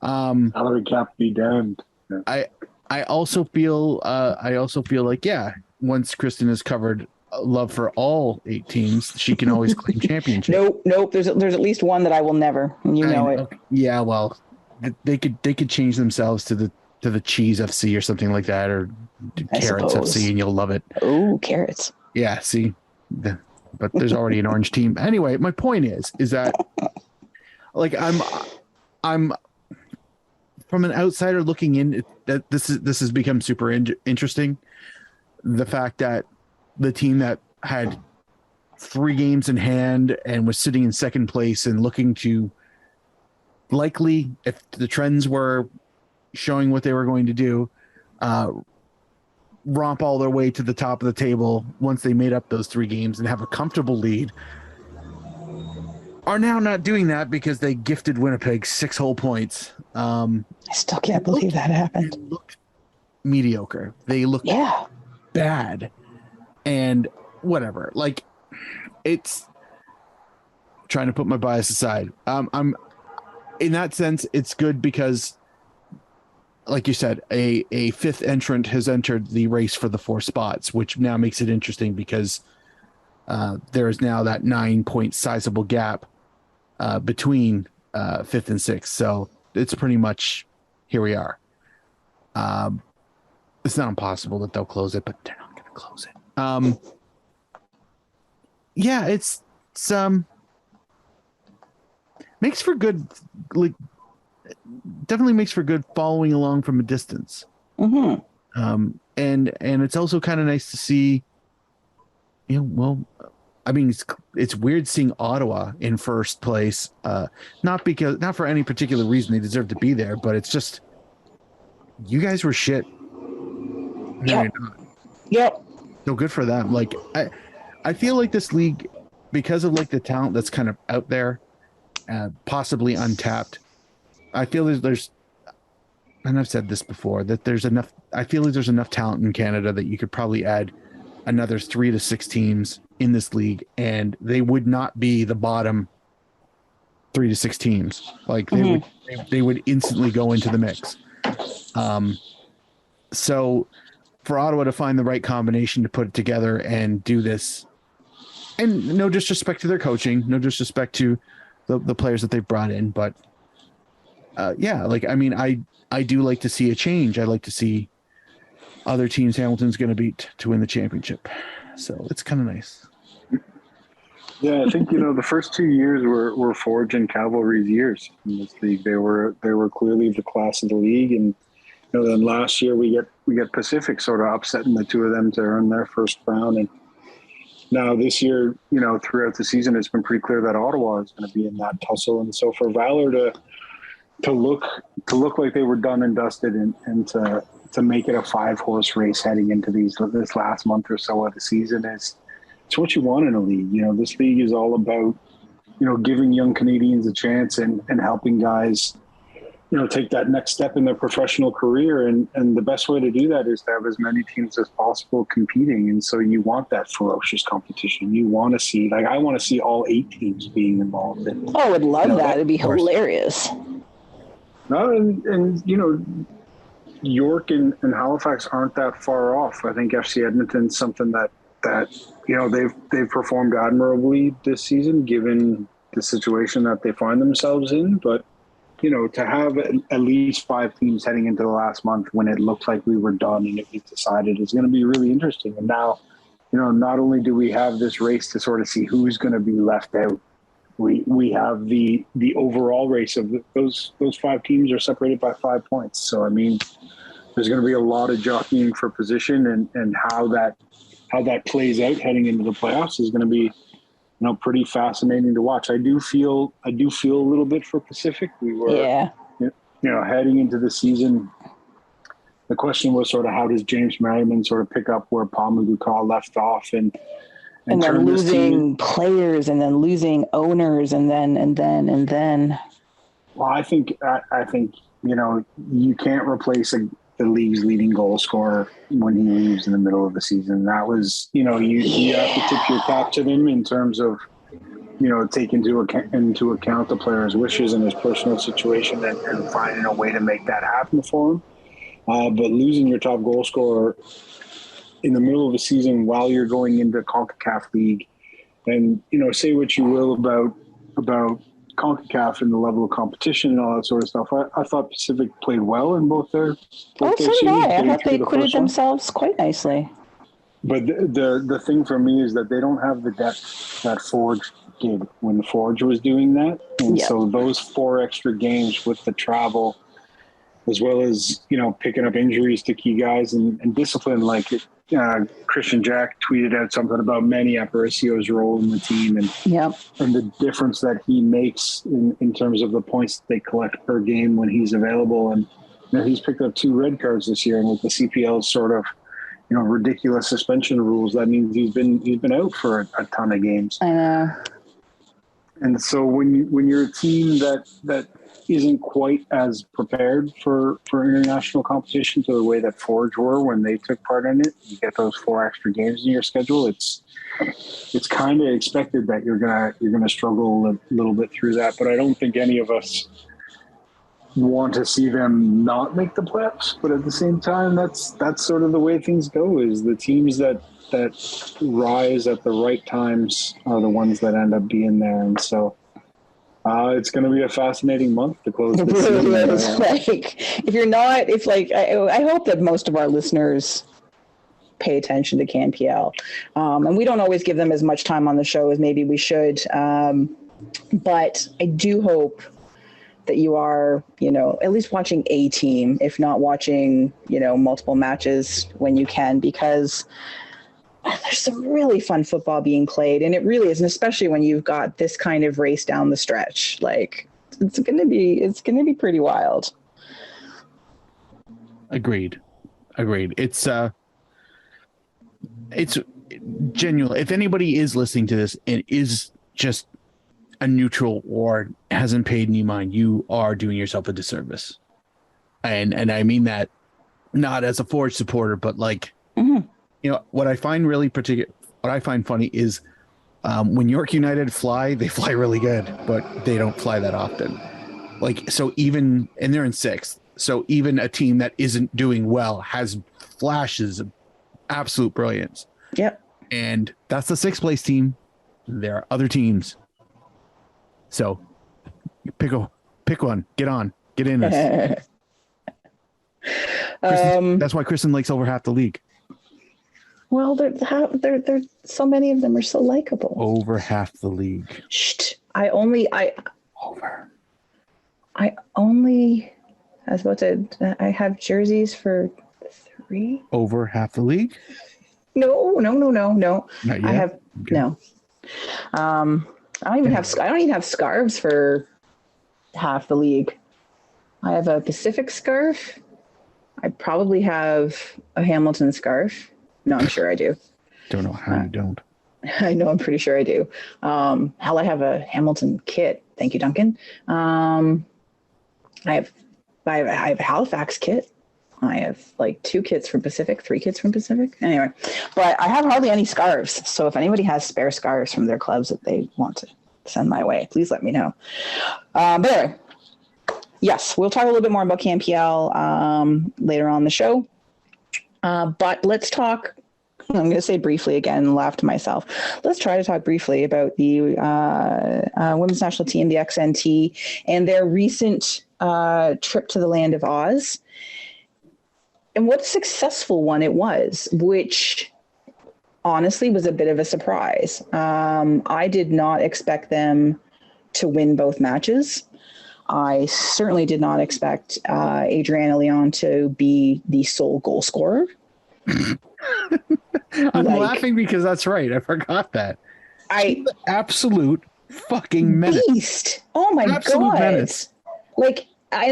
Salary cap be damned. I I also feel like, yeah, once Kristin has covered love for all 8 teams, she can always claim championship. Nope. There's at least one that I will never. And you know it. Okay, yeah, well, they could change themselves to the Cheese FC or something like that, or Carrots FC, and you'll love it. Oh, Carrots. Yeah, see, but there's already an orange team. Anyway, my point is that, like, I'm from an outsider looking in, that this has become super interesting. The fact that the team that had 3 games in hand and was sitting in second place and looking to, likely, if the trends were showing what they were going to do, romp all their way to the top of the table once they made up those 3 games and have a comfortable lead, are now not doing that because they gifted Winnipeg 6 whole points. I still can't believe that happened. They looked mediocre. They looked bad. And whatever. Like, it's trying to put my bias aside. I'm in that sense, it's good because, like you said, a 5th entrant has entered the race for the 4 spots, which now makes it interesting because there is now that 9-point sizable gap between 5th and 6th. So it's pretty much, here we are. It's not impossible that they'll close it, but they're not going to close it. Yeah, it's makes for good, like, definitely makes for good following along from a distance. Mm-hmm. And it's also kind of nice to see, you know, well, I mean, it's weird seeing Ottawa in first place, not for any particular reason they deserve to be there, but it's just, you guys were shit. No, you're not. Yep. So good for them. Like, I feel like this league, because of like the talent that's kind of out there, possibly untapped, I feel there's, and I've said this before, that there's enough. I feel like there's enough talent in Canada that you could probably add another 3 to 6 teams in this league, and they would not be the bottom 3 to 6 teams. Like, they would instantly go into the mix. So for Ottawa to find the right combination to put it together and do this, and no disrespect to their coaching, no disrespect to the players that they've brought in, but yeah, like, I mean, I do like to see a change. I like to see other teams Hamilton's going to beat to win the championship. So it's kind of nice. Yeah, I think, you know, the first 2 years were Forge and Cavalry's years in this league. They were clearly the class of the league, and, you know, then last year we get Pacific sort of upsetting the 2 of them to earn their first crown, and now this year, you know, throughout the season, it's been pretty clear that Ottawa is going to be in that tussle, and so for Valor to look like they were done and dusted, and to make it a 5-horse race heading into this last month or so of the season it's what you want in a league. You know, this league is all about, you know, giving young Canadians a chance and helping guys, you know, take that next step in their professional career. And the best way to do that is to have as many teams as possible competing. And so you want that ferocious competition. You want to see, like, I want to see all 8 teams being involved. I would love that. It'd be hilarious. No, and you know, York and Halifax aren't that far off. I think FC Edmonton's something that you know, they've performed admirably this season given the situation that they find themselves in. But, you know, to have at least 5 teams heading into the last month when it looked like we were done and it was decided is going to be really interesting. And now, you know, not only do we have this race to sort of see who's going to be left out, we have the overall race of those 5 teams are separated by 5 points. So, I mean, there's going to be a lot of jockeying for position, and how that plays out heading into the playoffs is going to be, you know, pretty fascinating to watch. I do feel a little bit for Pacific. We were, you know, heading into the season, the question was sort of how does James Merriman sort of pick up where Paul Mudukal left off, and then losing players, and then losing owners, and then. Well, I think you know, you can't replace the league's leading goal scorer when he leaves in the middle of the season. That was, you know, you have to tip your cap to him in terms of, you know, take into account the player's wishes and his personal situation, and finding a way to make that happen for him. But losing your top goal scorer in the middle of a season while you're going into CONCACAF League, and, say what you will about CONCACAF and the level of competition and all that sort of stuff. I thought Pacific played well in both their so did series, I thought they acquitted themselves quite nicely. But the thing for me is that they don't have the depth that Forge did when Forge was doing that. And so those 4 extra games with the travel, as well as, picking up injuries to key guys and discipline, like Christian Jack tweeted out something about Manny Aparicio's role in the team and the difference that he makes in terms of the points that they collect per game when he's available. And he's picked up 2 red cards this year, and with the CPL's sort of ridiculous suspension rules, that means he's been out for a ton of games. I know. And so when you're a team that isn't quite as prepared for international competition to the way that Forge were when they took part in it, you get those 4 extra games in your schedule. It's kind of expected that you're gonna struggle a little bit through that. But I don't think any of us want to see them not make the playoffs. But at the same time, that's sort of the way things go. Is the teams that rise at the right times are the ones that end up being there, and so. It's going to be a fascinating month to close the season. I hope that most of our listeners pay attention to CanPL. And we don't always give them as much time on the show as maybe we should. But I do hope that you are, at least watching a team, if not watching, multiple matches when you can, because there's some really fun football being played, and it really is, and especially when you've got this kind of race down the stretch. Like, it's gonna be pretty wild. Agreed. It's genuine. If anybody is listening to this and is just a neutral or hasn't paid any mind, you are doing yourself a disservice. And I mean that not as a Forge supporter, but like. Mm-hmm. What I find funny is when York United fly, they fly really good, but they don't fly that often. Like, so and they're in 6th. So even a team that isn't doing well has flashes of absolute brilliance. Yep. And that's the 6th place team. There are other teams. So pick one, get in this. That's why Kristin likes over half the league. Well, they're so many of them are so likable. Over half the league. I have jerseys for 3. Over half the league? No. Not yet? I have no. I don't even have scarves for half the league. I have a Pacific scarf. I probably have a Hamilton scarf. No, I'm sure I do. Don't know how you don't. I know, I'm pretty sure I do. Hell, I have a Hamilton kit. Thank you, Duncan. I have a Halifax kit. I have like 2 kits from Pacific, 3 kits from Pacific. Anyway, but I have hardly any scarves. So if anybody has spare scarves from their clubs that they want to send my way, please let me know. But anyway, yes, we'll talk a little bit more about CanPL later on the show. But let's talk, I'm going to say briefly again, laugh to myself. Let's try to talk briefly about the women's national team, the XNT, and their recent trip to the land of Oz. And what a successful one it was, which honestly was a bit of a surprise. I did not expect them to win both matches. I certainly did not expect Adriana Leon to be the sole goal scorer. I'm laughing because that's right. I forgot that. She's the absolute fucking menace. Beast. Oh my god! Menace. Like, I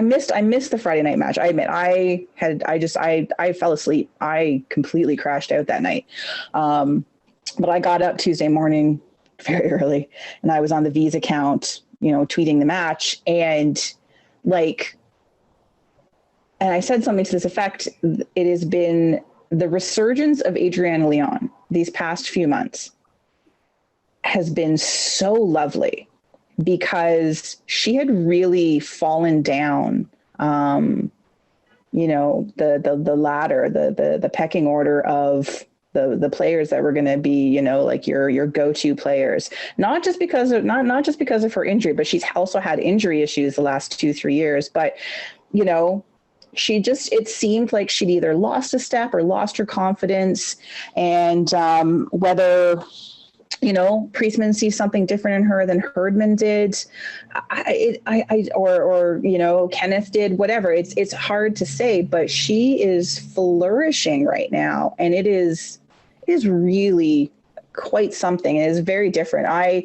missed the Friday night match. I admit, I fell asleep. I completely crashed out that night. But I got up Tuesday morning very early, and I was on the V's account, tweeting the match, and I said something to this effect. It has been the resurgence of Adriana Leon these past few months has been so lovely, because she had really fallen down the ladder, the pecking order of the players that were going to be, like your go-to players, not just because of her injury, but she's also had injury issues the last 2-3 years. But, it seemed like she'd either lost a step or lost her confidence. And whether, Priestman sees something different in her than Herdman did, or Kenneth did, whatever. It's hard to say, but she is flourishing right now, and it is really quite something. It is very different. I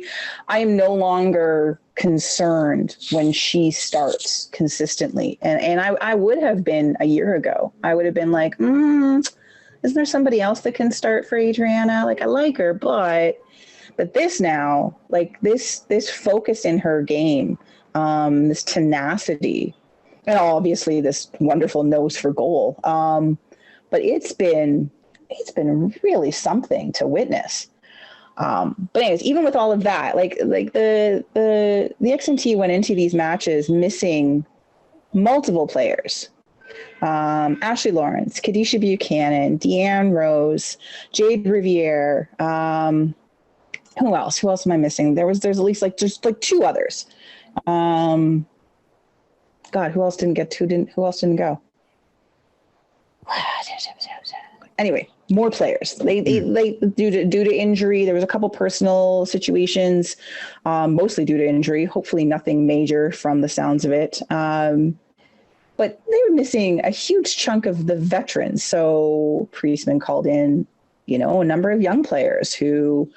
am no longer concerned when she starts consistently, and I would have been a year ago. I would have been like, isn't there somebody else that can start for Adriana? Like, I like her, but this now, like this focus in her game, this tenacity, and obviously this wonderful nose for goal. But it's been really something to witness. But anyways, even with all of that, like the XNT went into these matches missing multiple players. Ashley Lawrence, Kadisha Buchanan, Deanne Rose, Jade Riviere. Who else am I missing? There's at least just 2 others. God, who else didn't go? Anyway, more players. They due to injury. There was a couple personal situations, mostly due to injury. Hopefully nothing major from the sounds of it. But they were missing a huge chunk of the veterans. So Priestman called in, a number of young players who,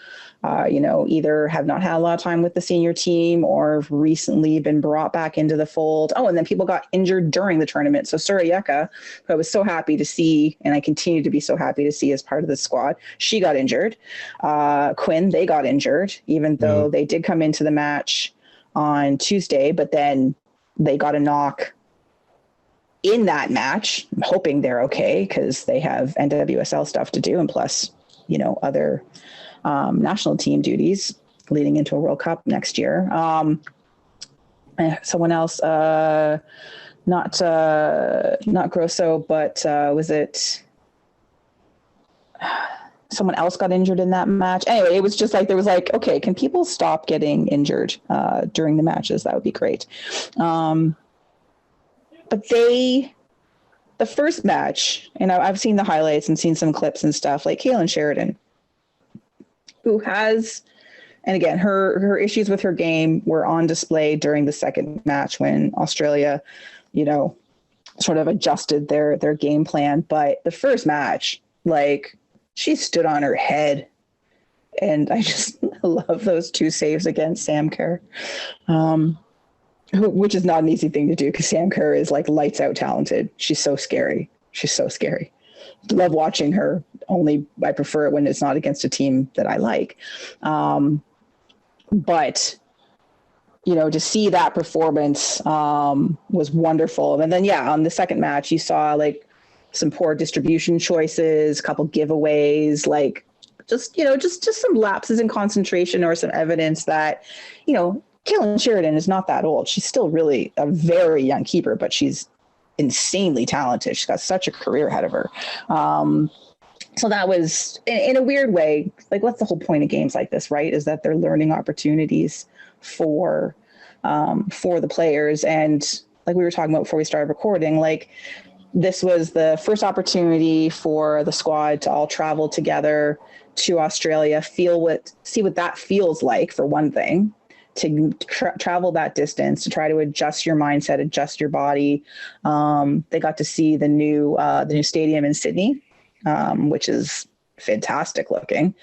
either have not had a lot of time with the senior team or have recently been brought back into the fold. Oh, and then people got injured during the tournament. So Surayeka, who I was so happy to see, and I continue to be so happy to see as part of the squad, she got injured. Quinn, they got injured, even though they did come into the match on Tuesday, but then they got a knock in that match. I'm hoping they're okay because they have NWSL stuff to do, and plus, other national team duties leading into a World Cup next year. Someone else, not Grosso, but was it someone else got injured in that match? Anyway, it was just like, there was like, okay, can people stop getting injured during the matches? That would be great. But the first match, and I've seen the highlights and seen some clips and stuff, like Kaylin Sheridan, who has, and again, her issues with her game were on display during the second match when Australia, sort of adjusted their game plan. But the first match, like, she stood on her head, and I just love those 2 saves against Sam Kerr, which is not an easy thing to do because Sam Kerr is like lights out talented. She's so scary. Love watching her. Only I prefer it when it's not against a team that I like. But to see that performance was wonderful. And then on the second match, you saw like some poor distribution choices, a couple giveaways, like just some lapses in concentration or some evidence that Kaylin Sheridan is not that old. She's still really a very young keeper, but she's insanely talented. She's got such a career ahead of her. So that was, in a weird way, like, what's the whole point of games like this, right? Is that they're learning opportunities for the players. And like we were talking about before we started recording, like, this was the first opportunity for the squad to all travel together to Australia, see what that feels like, for one thing, to travel that distance, to try to adjust your mindset, adjust your body. They got to see the new stadium in Sydney, which is fantastic looking.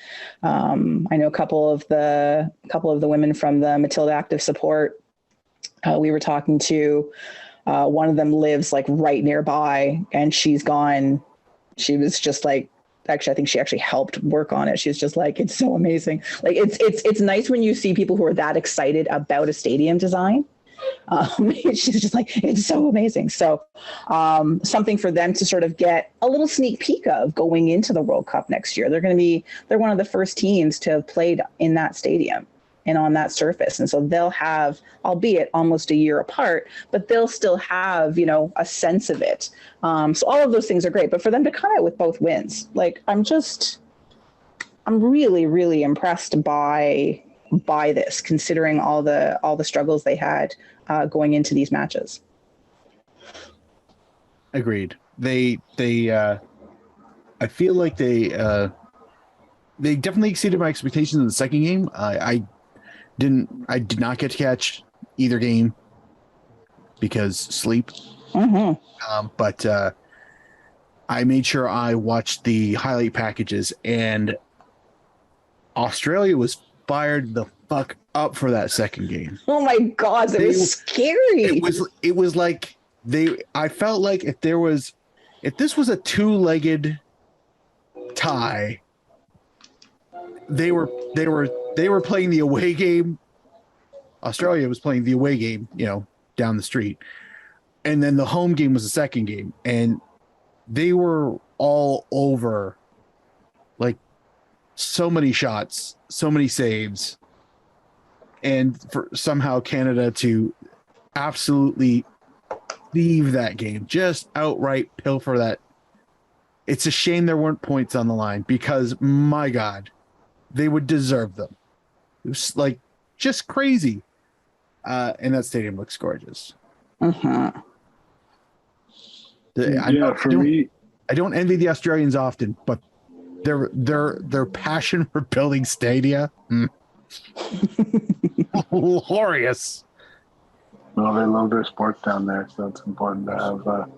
I know a couple of the women from the Matilda Active Support, we were talking to. One of them lives like right nearby, and she was just like, actually, I think she actually helped work on it. She was just like, it's so amazing. Like, it's nice when you see people who are that excited about a stadium design. She's just like, it's so amazing. So something for them to sort of get a little sneak peek of going into the World Cup next year. They're one of the first teams to have played in that stadium. and on that surface. And so they'll have, albeit almost a year apart, but they'll still have, a sense of it. So all of those things are great. But for them to come out with both wins, like I'm really, really impressed by this, considering all the struggles they had going into these matches. Agreed. They I feel like they definitely exceeded my expectations in the second game. I did not get to catch either game because sleep. Mm-hmm. But I made sure I watched the highlight packages, and Australia was fired the fuck up for that second game. Oh my God, it was scary. It was like I felt like if this was a two-legged tie, they were playing the away game. Australia was playing the away game, down the street. And then the home game was the second game. And they were all over, like, so many shots, so many saves. And for somehow Canada to absolutely leave that game, just outright pilfer that. It's a shame there weren't points on the line, because my God, they would deserve them. It was like just crazy. And that stadium looks gorgeous. Mm-hmm. I don't envy the Australians often, but their passion for building stadia, glorious. Well, they love their sports down there, so it's important to have.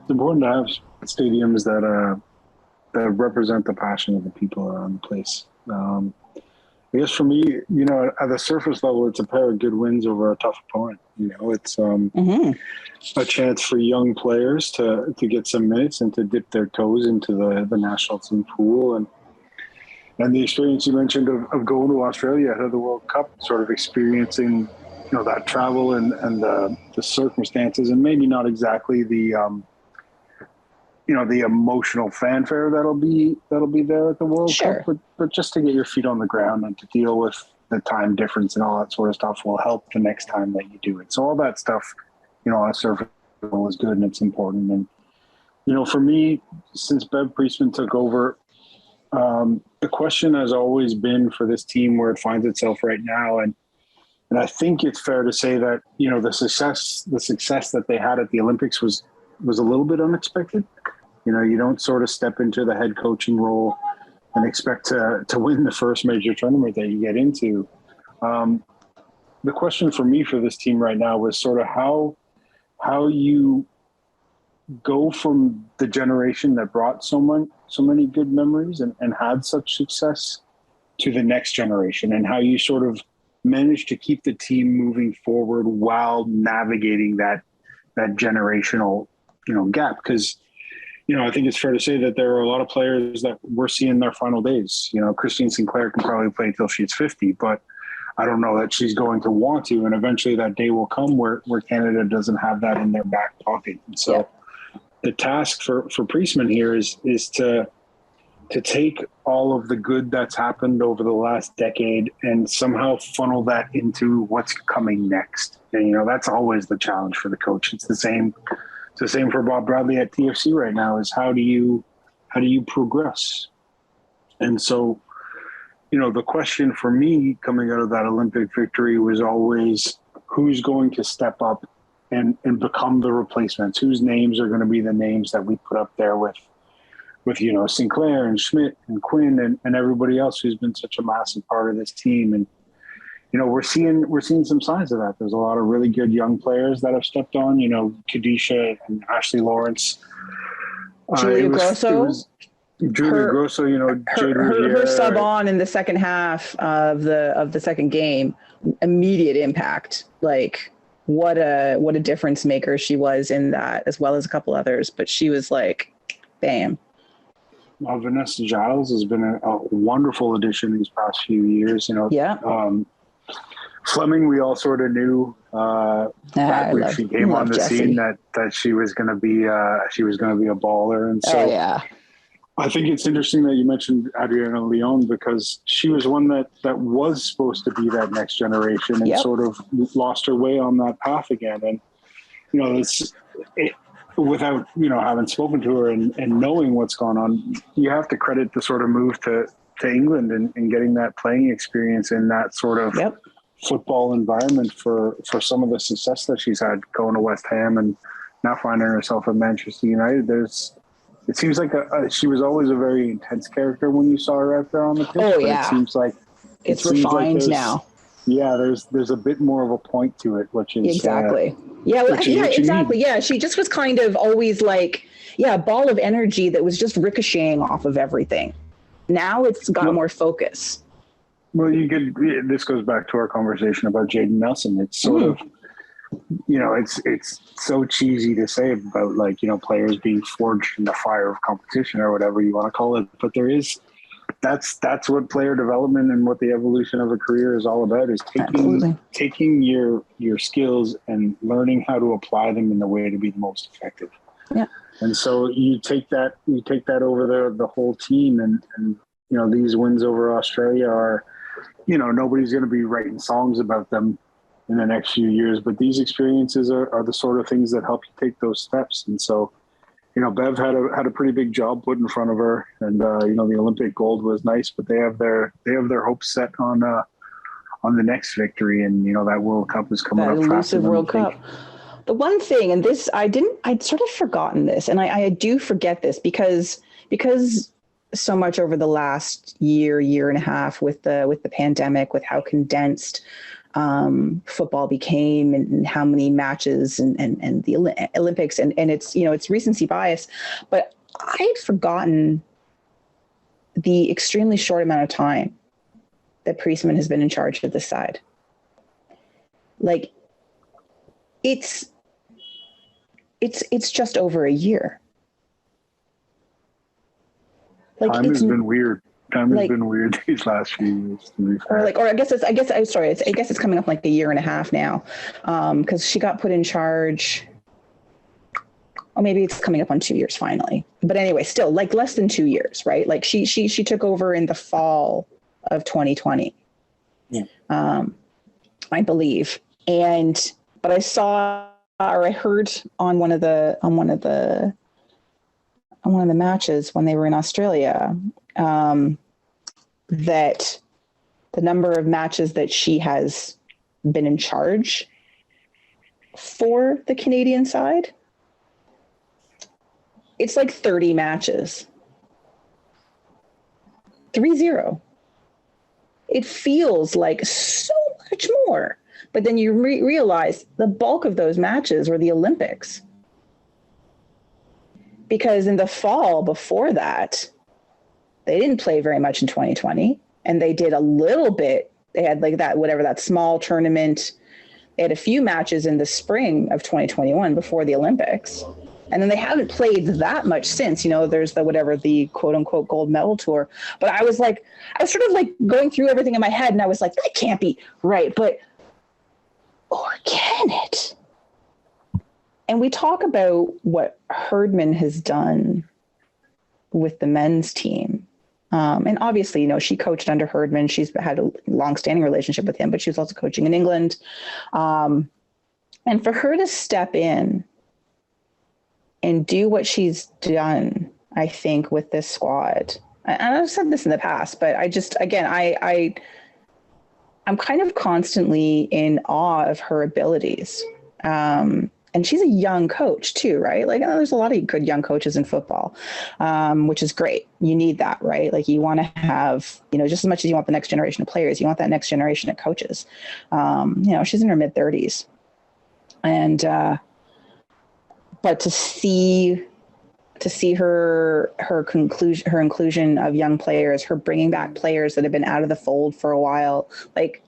It's important to have stadiums that represent the passion of the people around the place. I guess for me, at the surface level, it's a pair of good wins over a tough opponent. It's a chance for young players to get some minutes and to dip their toes into the national team pool. And the experience you mentioned of going to Australia ahead of the World Cup, sort of experiencing, that travel and the circumstances, and maybe not exactly the emotional fanfare that'll be there at the World Cup, but just to get your feet on the ground and to deal with the time difference and all that sort of stuff will help the next time that you do it. So all that stuff, on a surface level is good and it's important. And, for me, since Bev Priestman took over, the question has always been for this team where it finds itself right now. And I think it's fair to say that, the success that they had at the Olympics was a little bit unexpected. You don't sort of step into the head coaching role and expect to win the first major tournament that you get into. The question for me for this team right now was sort of how you go from the generation that brought so many good memories and had such success to the next generation, and how you sort of manage to keep the team moving forward while navigating that generational, gap. Because, I think it's fair to say that there are a lot of players that we're seeing their final days. Kristin Sinclair can probably play until she's 50, but I don't know that she's going to want to. And eventually that day will come where Canada doesn't have that in their back pocket. And so the task for Priestman here is to take all of the good that's happened over the last decade and somehow funnel that into what's coming next. And, that's always the challenge for the coach. It's the same for Bob Bradley at TFC right now, is how do you progress? And so, the question for me coming out of that Olympic victory was always who's going to step up and become the replacements, whose names are going to be the names that we put up there with Sinclair and Schmidt and Quinn and everybody else who's been such a massive part of this team. And, we're seeing some signs of that. There's a lot of really good young players that have stepped on, Kadisha and Ashley Lawrence. Julia Grosso. Julia Grosso, her sub on in the second half of the second game, immediate impact. Like what a difference maker she was in that, as well as a couple others. But she was like, bam. Vanessa Giles has been a wonderful addition these past few years. Fleming, we all sort of knew back when she came on the scene that she was going to be a baller, and so I think it's interesting that you mentioned Adriana Leon, because she was one that was supposed to be that next generation and sort of lost her way on that path again. And, without, having spoken to her and knowing what's going on, you have to credit the sort of move to England and getting that playing experience in that sort of football environment for some of the success that she's had going to West Ham and now finding herself at Manchester United. It seems like she was always a very intense character when you saw her out there on the pitch. Oh, yeah. It seems like it's refined now. Yeah, there's a bit more of a point to it, which is exactly. Exactly. Yeah, she just was kind of always like, a ball of energy that was just ricocheting off of everything. Now it's got more focus. Well, this goes back to our conversation about Jaden Nelson. It's sort of, it's so cheesy to say about players being forged in the fire of competition or whatever you want to call it. But that's what player development and what the evolution of a career is all about, is taking your skills and learning how to apply them in the way to be the most effective. Yeah. And so you take that over the whole team, and these wins over Australia are, nobody's going to be writing songs about them in the next few years, but these experiences are the sort of things that help you take those steps. And so, Bev had a pretty big job put in front of her, and the Olympic gold was nice, but they have their hopes set on the next victory, and that World Cup is coming up. That elusive World Cup. The one thing, and this I'd sort of forgotten this, and I do forget this because so much over the last year and a half with the pandemic, with how condensed football became, and how many matches and the Olympics, and it's it's recency bias, but I had forgotten the extremely short amount of time that Priestman has been in charge of this side. Like it's just over a year. Like, time has been weird. Time has been weird these last few years, to be fair. I guess it's coming up like a year and a half now, because she got put in charge. Or maybe it's coming up on 2 years finally. But anyway, still like less than 2 years, right? Like she took over in the fall of 2020, I believe. But I saw, or I heard on one of the matches when they were in Australia, that the number of matches that she has been in charge for the Canadian side, it's like 30 matches. 30. It feels like so much more. But then you realize the bulk of those matches were the Olympics. Because in the fall before that, they didn't play very much in 2020. And they did a little bit. They had like that small tournament. They had a few matches in the spring of 2021 before the Olympics. And then they haven't played that much since. There's the quote unquote gold medal tour. But I was sort of like going through everything in my head, and I was like, that can't be right. Or can it? And we talk about what Herdman has done with the men's team. And obviously, she coached under Herdman. She's had a long-standing relationship with him, but she was also coaching in England. And for her to step in and do what she's done, I think, with this squad, and I've said this in the past, but I'm kind of constantly in awe of her abilities. And she's a young coach too, right? Like, there's a lot of good young coaches in football, which is great. You need that, right? Like, you want to have, just as much as you want the next generation of players, you want that next generation of coaches. She's in her mid-30s. And, but to see her inclusion of young players, her bringing back players that have been out of the fold for a while, like,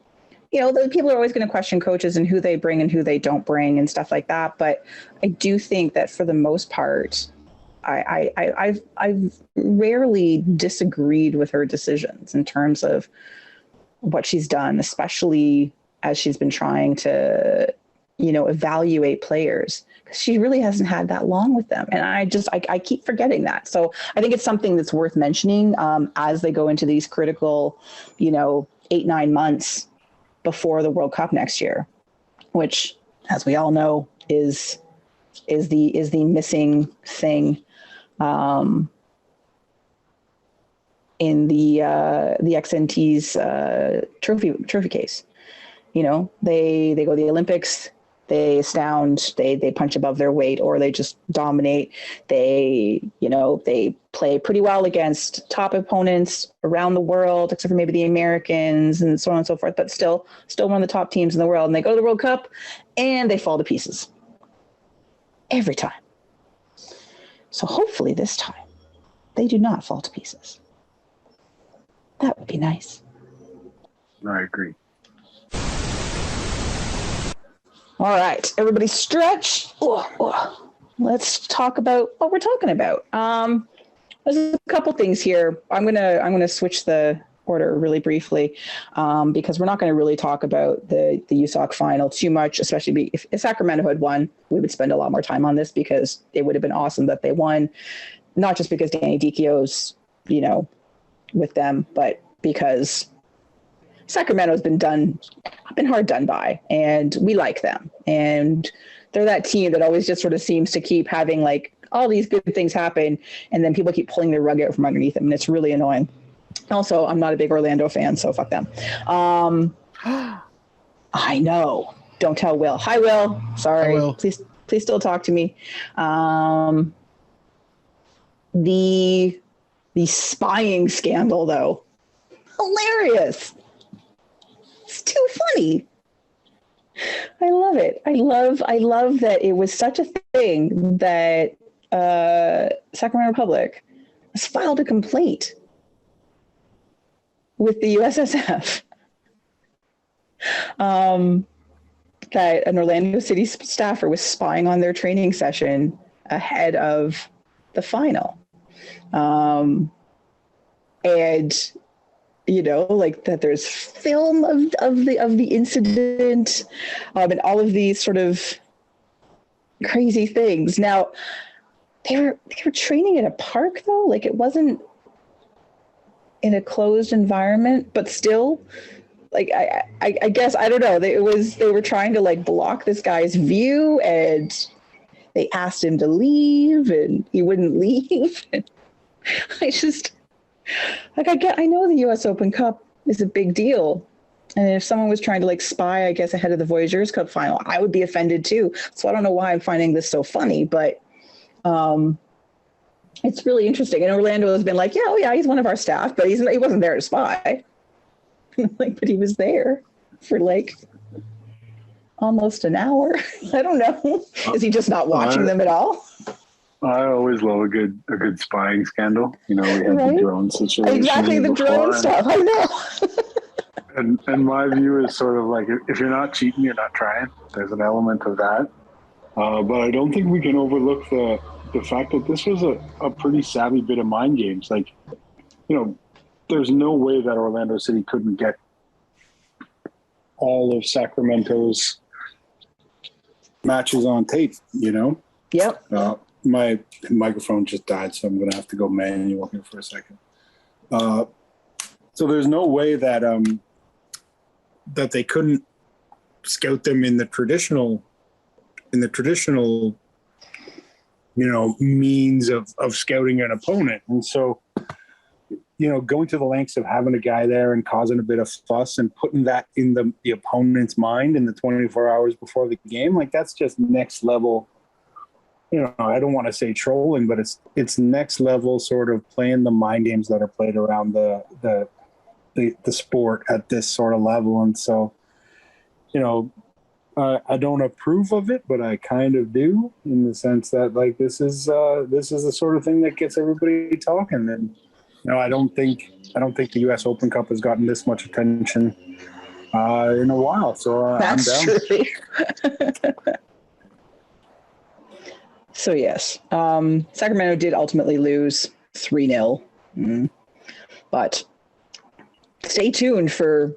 the people are always going to question coaches and who they bring and who they don't bring and stuff like that. But I do think that for the most part, I've rarely disagreed with her decisions in terms of what she's done, especially as she's been trying to evaluate players, because she really hasn't had that long with them. And I keep forgetting that. So I think it's something that's worth mentioning as they go into these critical, 8-9 months before the World Cup next year, which, as we all know, is the missing thing in the XNT's trophy case. They go to the Olympics, they astound, they punch above their weight, or they just dominate. They play pretty well against top opponents around the world, except for maybe the Americans and so on and so forth, but still one of the top teams in the world. And they go to the World Cup and they fall to pieces every time. So hopefully this time they do not fall to pieces. That would be nice. I agree. All right, everybody stretch. Let's talk about what we're talking about. There's a couple things here. I'm gonna switch the order really briefly because we're not going to really talk about the USOC final too much, especially if Sacramento had won. We would spend a lot more time on this because it would have been awesome that they won, not just because Danny Dicchio's, with them, but because Sacramento's been hard done by, and we like them. And they're that team that always just sort of seems to keep having like all these good things happen, and then people keep pulling their rug out from underneath them, and it's really annoying. Also, I'm not a big Orlando fan, so fuck them. I know. Don't tell Will. Hi, Will. Sorry. Hi, Will. Please still talk to me. The spying scandal, though, hilarious. It's too funny. I love it. I love that it was such a thing that Sacramento Republic has filed a complaint with the USSF that an Orlando City staffer was spying on their training session ahead of the final. And like that there's film of the incident, and all of these sort of crazy things. Now they were training in a park though, like it wasn't in a closed environment, but still, like I guess I don't know. They were trying to like block this guy's view, and they asked him to leave, and he wouldn't leave. I know the U.S. Open Cup is a big deal, and if someone was trying to like spy, I guess ahead of the Voyageurs Cup final, I would be offended too. So I don't know why I'm finding this so funny, but it's really interesting. And Orlando has been like, yeah, he's one of our staff, but he wasn't there to spy. Like, but he was there for like almost an hour. I don't know. Is he just not watching them at all? I always love a good spying scandal. We had the drone situation. Exactly, the drone stuff. I know. and my view is sort of like, if you're not cheating, you're not trying. There's an element of that. But I don't think we can overlook the fact that this was a pretty savvy bit of mind games. Like, there's no way that Orlando City couldn't get all of Sacramento's matches on tape, Yep. My microphone just died, so I'm going to have to go manual here for a second. So there's no way that that they couldn't scout them in the traditional means of scouting an opponent. And so, going to the lengths of having a guy there and causing a bit of fuss and putting that in the opponent's mind in the 24 hours before the game, like that's just next level. I don't want to say trolling, but it's next level sort of playing the mind games that are played around the sport at this sort of level. And so, I don't approve of it, but I kind of do, in the sense that like this is the sort of thing that gets everybody talking. And I don't think the U.S. Open Cup has gotten this much attention in a while. So that's I'm down. True. So yes, Sacramento did ultimately lose 3-0, but stay tuned for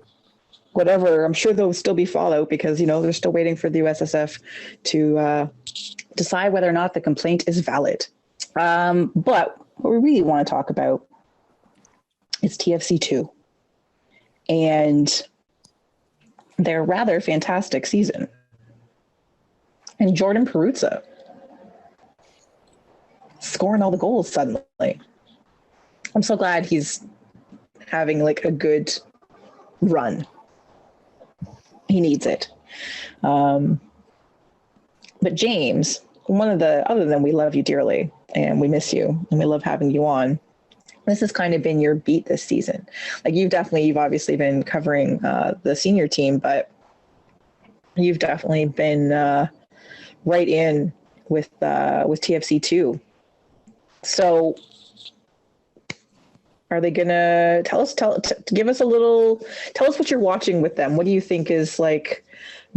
whatever. I'm sure there'll still be fallout because, they're still waiting for the USSF to decide whether or not the complaint is valid. But what we really want to talk about is TFC II and their rather fantastic season. And Jordan Perruzza scoring all the goals suddenly. I'm so glad he's having like a good run. He needs it. But James, other than we love you dearly and we miss you and we love having you on, this has kind of been your beat this season. Like you've obviously been covering the senior team, but you've definitely been right in with TFC II. So are they gonna tell us what you're watching with them? What do you think is like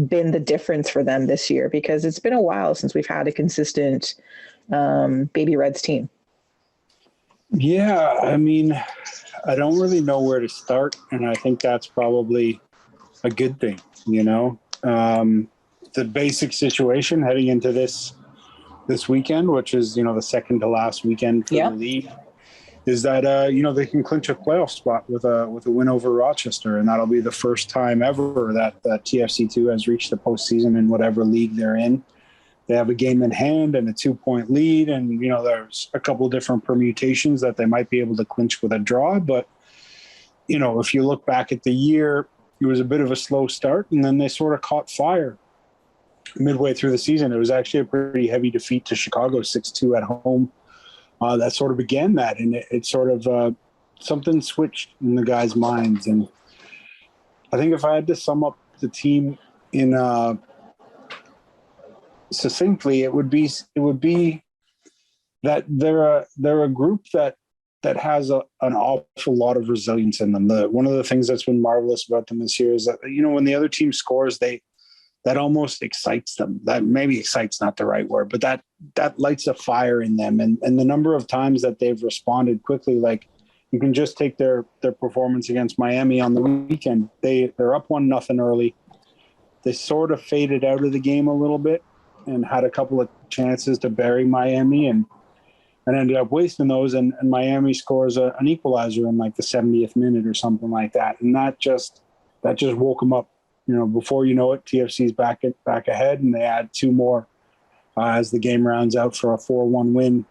been the difference for them this year? Because it's been a while since we've had a consistent Baby Reds team. Yeah, I mean, I don't really know where to start, and I think that's probably a good thing, The basic situation heading into this weekend, which is, the second to last weekend for the league, is that, they can clinch a playoff spot with a win over Rochester, and that'll be the first time ever that TFC II has reached the postseason in whatever league they're in. They have a game in hand and a 2-point lead, and there's a couple of different permutations that they might be able to clinch with a draw. But if you look back at the year, it was a bit of a slow start, and then they sort of caught fire midway through the season. It was actually a pretty heavy defeat to Chicago, 6-2 at home. That sort of began that, and it sort of something switched in the guys' minds. And I think if I had to sum up the team in succinctly, it would be that they're a group that has an awful lot of resilience in them. One of the things that's been marvelous about them this year is that when the other team scores, that almost excites them. That maybe excite's not the right word, but that lights a fire in them. And the number of times that they've responded quickly, like you can just take their performance against Miami on the weekend. They're up 1-0 early. They sort of faded out of the game a little bit and had a couple of chances to bury Miami and ended up wasting those. And Miami scores an equalizer in like the 70th minute or something like that. And that just woke them up. Before you know it, TFC's back ahead, and they add 2 more as the game rounds out for a 4-1 win.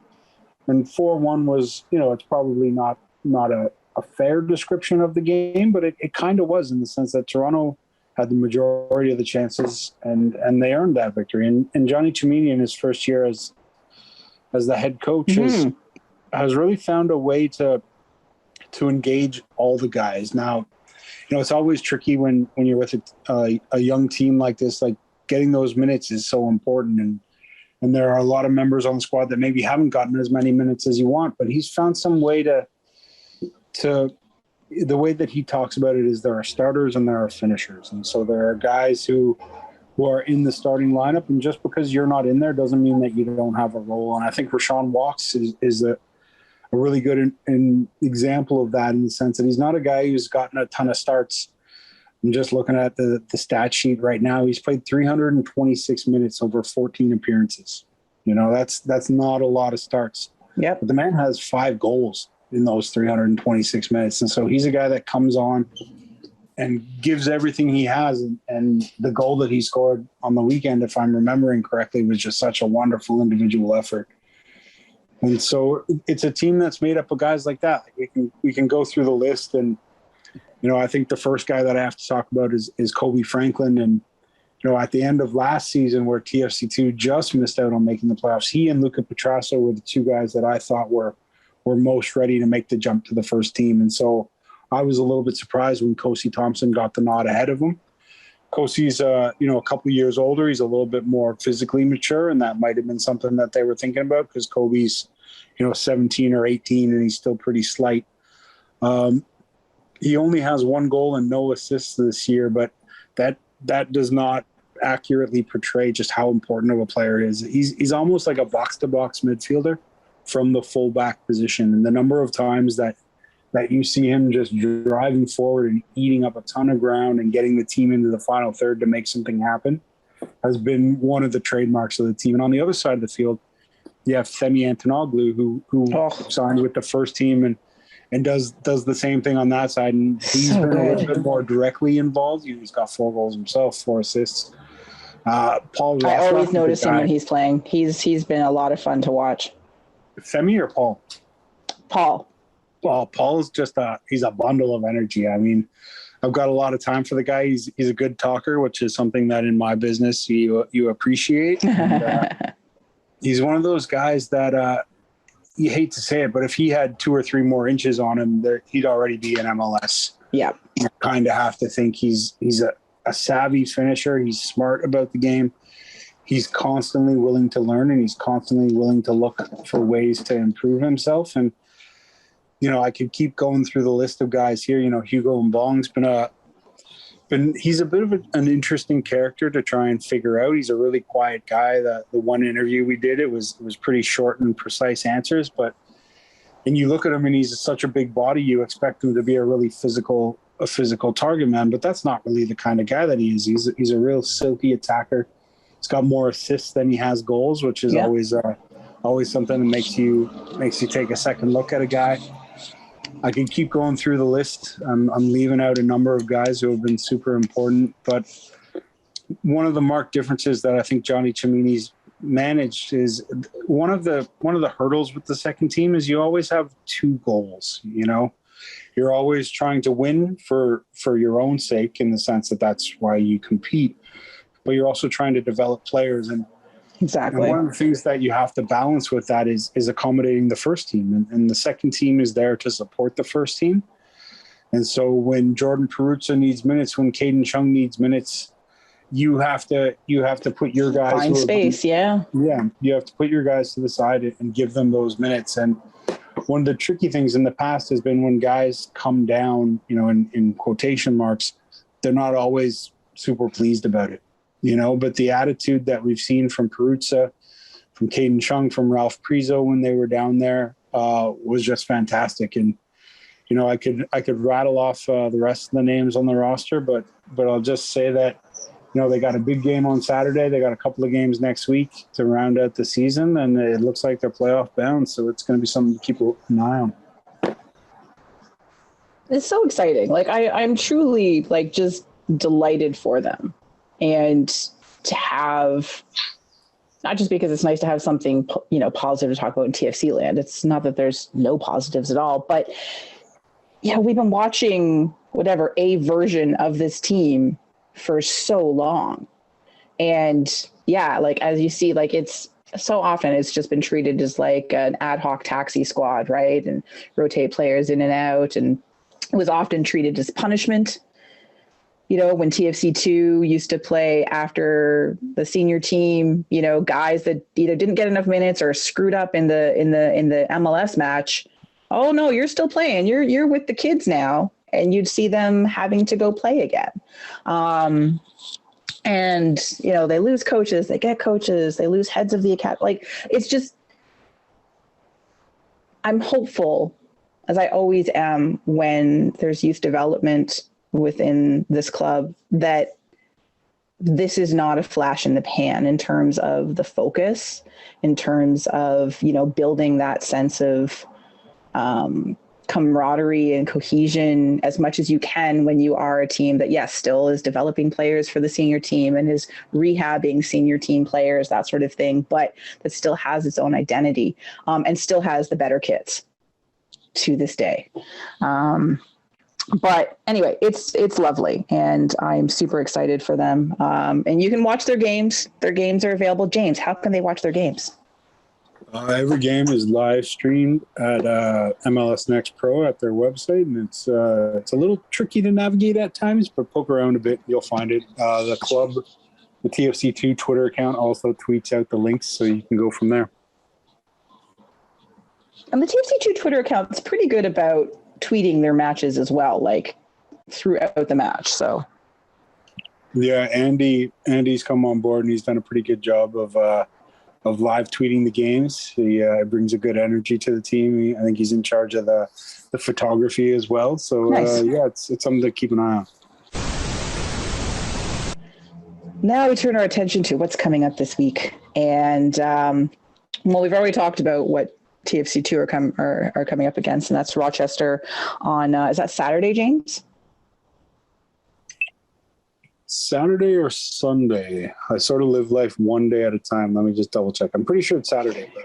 And 4-1 was, it's probably not a fair description of the game, but it kind of was, in the sense that Toronto had the majority of the chances, and they earned that victory. And Johnny Chimini, in his first year as the head coach, has really found a way to engage all the guys. Now, it's always tricky when you're with a young team like this. Like, getting those minutes is so important, and there are a lot of members on the squad that maybe haven't gotten as many minutes as you want. But he's found some way to the way that he talks about it is there are starters and there are finishers, and so there are guys who are in the starting lineup, and just because you're not in there doesn't mean that you don't have a role. And I think Rashawn Walks is a really good example of that, in the sense that he's not a guy who's gotten a ton of starts. I'm just looking at the stat sheet right now. He's played 326 minutes over 14 appearances. That's not a lot of starts. Yep. But the man has 5 goals in those 326 minutes. And so he's a guy that comes on and gives everything he has. And the goal that he scored on the weekend, if I'm remembering correctly, was just such a wonderful individual effort. And so it's a team that's made up of guys like that. We can go through the list, and I think the first guy that I have to talk about is Kobe Franklin. And at the end of last season, where TFC II just missed out on making the playoffs, he and Luca Petrasso were the 2 guys that I thought were most ready to make the jump to the first team. And so I was a little bit surprised when Kosi Thompson got the nod ahead of him. Kosi's a couple years older. He's a little bit more physically mature, and that might have been something that they were thinking about, because Kobe's 17 or 18 and he's still pretty slight. He only has 1 goal and no assists this year, but that does not accurately portray just how important of a player he is. He's almost like a box-to-box midfielder from the fullback position, and the number of times that that you see him just driving forward and eating up a ton of ground and getting the team into the final third to make something happen has been one of the trademarks of the team. And on the other side of the field, you have Femi Antonoglu, who signed with the first team and does the same thing on that side. And he's been a little bit more directly involved. He's got 4 goals himself, 4 assists. Paul Rothrock, I always notice him when he's playing. He's been a lot of fun to watch. Femi or Paul? Paul. Well, Paul's just he's a bundle of energy. I mean, I've got a lot of time for the guy. He's a good talker, which is something that in my business you appreciate. And, he's one of those guys that you hate to say it, but if he had 2 or 3 more inches on him, he'd already be in MLS. Yeah, you kind of have to think he's a savvy finisher. He's smart about the game. He's constantly willing to learn, and he's constantly willing to look for ways to improve himself. And I could keep going through the list of guys here. Hugo Mbong's he's a bit of an interesting character to try and figure out. He's a really quiet guy. The one interview we did, it was pretty short and precise answers, and you look at him and he's such a big body, you expect him to be a really physical target man, but that's not really the kind of guy that he is. He's a real silky attacker. He's got more assists than he has goals, which is always something that makes you take a second look at a guy. I can keep going through the list. I'm leaving out a number of guys who have been super important, but one of the marked differences that I think Johnny Cimini's managed is one of the hurdles with the second team is you always have 2 goals. You're always trying to win for your own sake, in the sense that that's why you compete, but you're also trying to develop players. And exactly. And one of the things that you have to balance with that is accommodating the first team. And the second team is there to support the first team. And so when Jordan Perruzza needs minutes, when Caden Chung needs minutes, you have to put your guys find space. Yeah, you have to put your guys to the side and give them those minutes. And one of the tricky things in the past has been when guys come down, in quotation marks, they're not always super pleased about it. But the attitude that we've seen from Perruzza, from Caden Chung, from Ralph Prizo when they were down there was just fantastic. And, I could rattle off the rest of the names on the roster, but I'll just say that, they got a big game on Saturday. They got a couple of games next week to round out the season, and it looks like they're playoff bound. So it's going to be something to keep an eye on. It's so exciting. I'm truly just delighted for them. And to have, not just because it's nice to have something, positive to talk about in TFC land. It's not that there's no positives at all, but we've been watching a version of this team for so long. And as you see, it's so often it's just been treated as an ad hoc taxi squad, right? And rotate players in and out. And it was often treated as punishment. When TFC II used to play after the senior team, guys that either didn't get enough minutes or screwed up in the MLS match. Oh no, you're still playing. You're with the kids now, and you'd see them having to go play again. And they lose coaches, they get coaches, they lose heads of the academy. It's just, I'm hopeful, as I always am when there's youth development within this club, that this is not a flash in the pan in terms of the focus, in terms of, building that sense of camaraderie and cohesion as much as you can when you are a team that, still is developing players for the senior team and is rehabbing senior team players, that sort of thing, but that still has its own identity and still has the better kids to this day. But anyway, it's lovely, and I'm super excited for them. And you can watch their games. Their games are available. James, how can they watch their games? Every game is live streamed at MLS Next Pro at their website, and it's a little tricky to navigate at times, but poke around a bit, you'll find it. The club, the TFC II Twitter account also tweets out the links, so you can go from there. And the TFC II Twitter account is pretty good about tweeting their matches as well, throughout the match. So yeah, Andy's come on board and he's done a pretty good job of live tweeting the games. He brings a good energy to the team. I think he's in charge of the photography as well. So nice. It's something to keep an eye on. Now we turn our attention to what's coming up this week. And we've already talked about what TFC II are coming up against, and that's Rochester on is that Saturday, James? Saturday or Sunday? I sort of live life one day at a time. Let me just double check. I'm pretty sure it's Saturday, but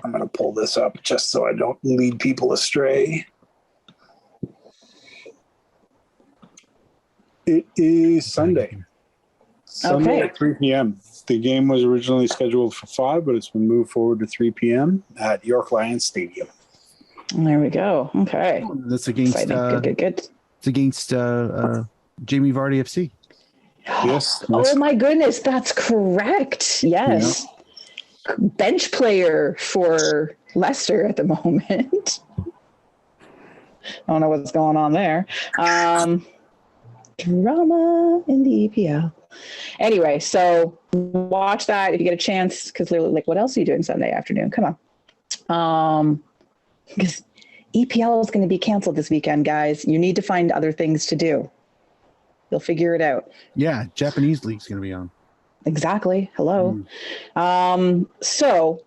I'm going to pull this up just so I don't lead people astray. It is Sunday. Sunday at 3 p.m. The game was originally scheduled for 5, but it's been moved forward to 3 p.m. at York Lions Stadium. There we go. Okay. That's against good. It's against Jamie Vardy FC. Yes. Oh my goodness, that's correct. Yes. Yeah. Bench player for Leicester at the moment. I don't know what's going on there. Drama in the EPL. Anyway, so watch that if you get a chance, because they're like, what else are you doing Sunday afternoon? Come on. Because EPL is going to be canceled this weekend, guys. You need to find other things to do. You'll figure it out. Yeah, Japanese League's going to be on. Exactly. Hello. So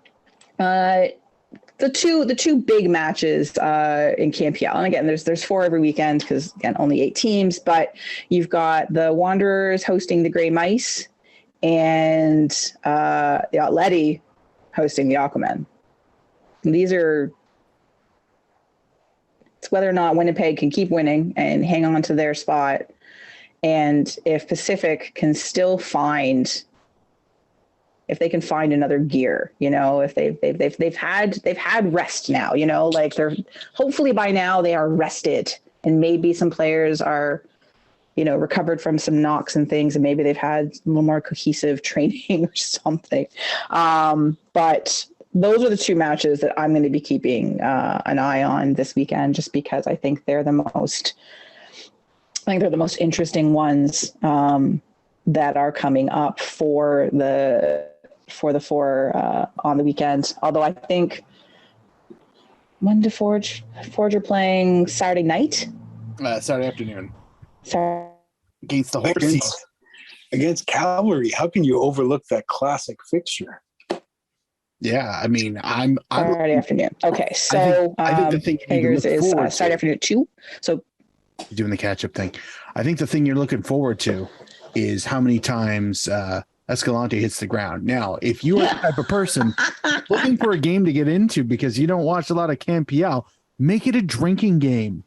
the two big matches in CanPL, and again, there's 4 every weekend because again only 8 teams. But you've got the Wanderers hosting the Grey Mice, and the Atleti hosting the Aquaman. And it's whether or not Winnipeg can keep winning and hang on to their spot. And if Pacific can still find, if they can find another gear, if they've had rest now, like they're hopefully by now they are rested, and maybe some players are, recovered from some knocks and things, and maybe they've had a little more cohesive training or something. But those are the 2 matches that I'm going to be keeping an eye on this weekend, just because I think they're the most interesting ones that are coming up for the 4 on the weekend. Although I think when did Forge are playing Saturday night? Saturday afternoon. Against the Horses. Against Cavalry. How can you overlook that classic fixture? Yeah, I mean, I'm Saturday afternoon. Okay, so I think the thing Hager's is Saturday afternoon at 2. So doing the catch-up thing. I think the thing you're looking forward to is how many times Escalante hits the ground. Now, if you are the type of person looking for a game to get into because you don't watch a lot of CanPL, make it a drinking game.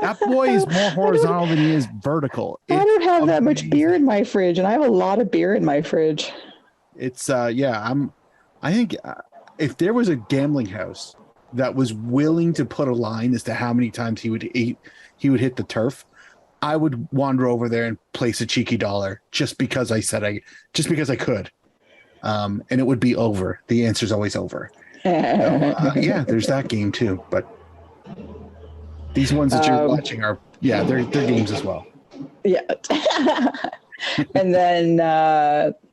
That boy is more horizontal than he is vertical. I don't have that much beer in my fridge, and I have a lot of beer in my fridge. It's I think if there was a gambling house that was willing to put a line as to how many times he would hit the turf, I would wander over there and place a cheeky dollar just because I could. And it would be over. The answer's always over. So, there's that game too. But these ones that you're watching are, they're games as well. Yeah. And then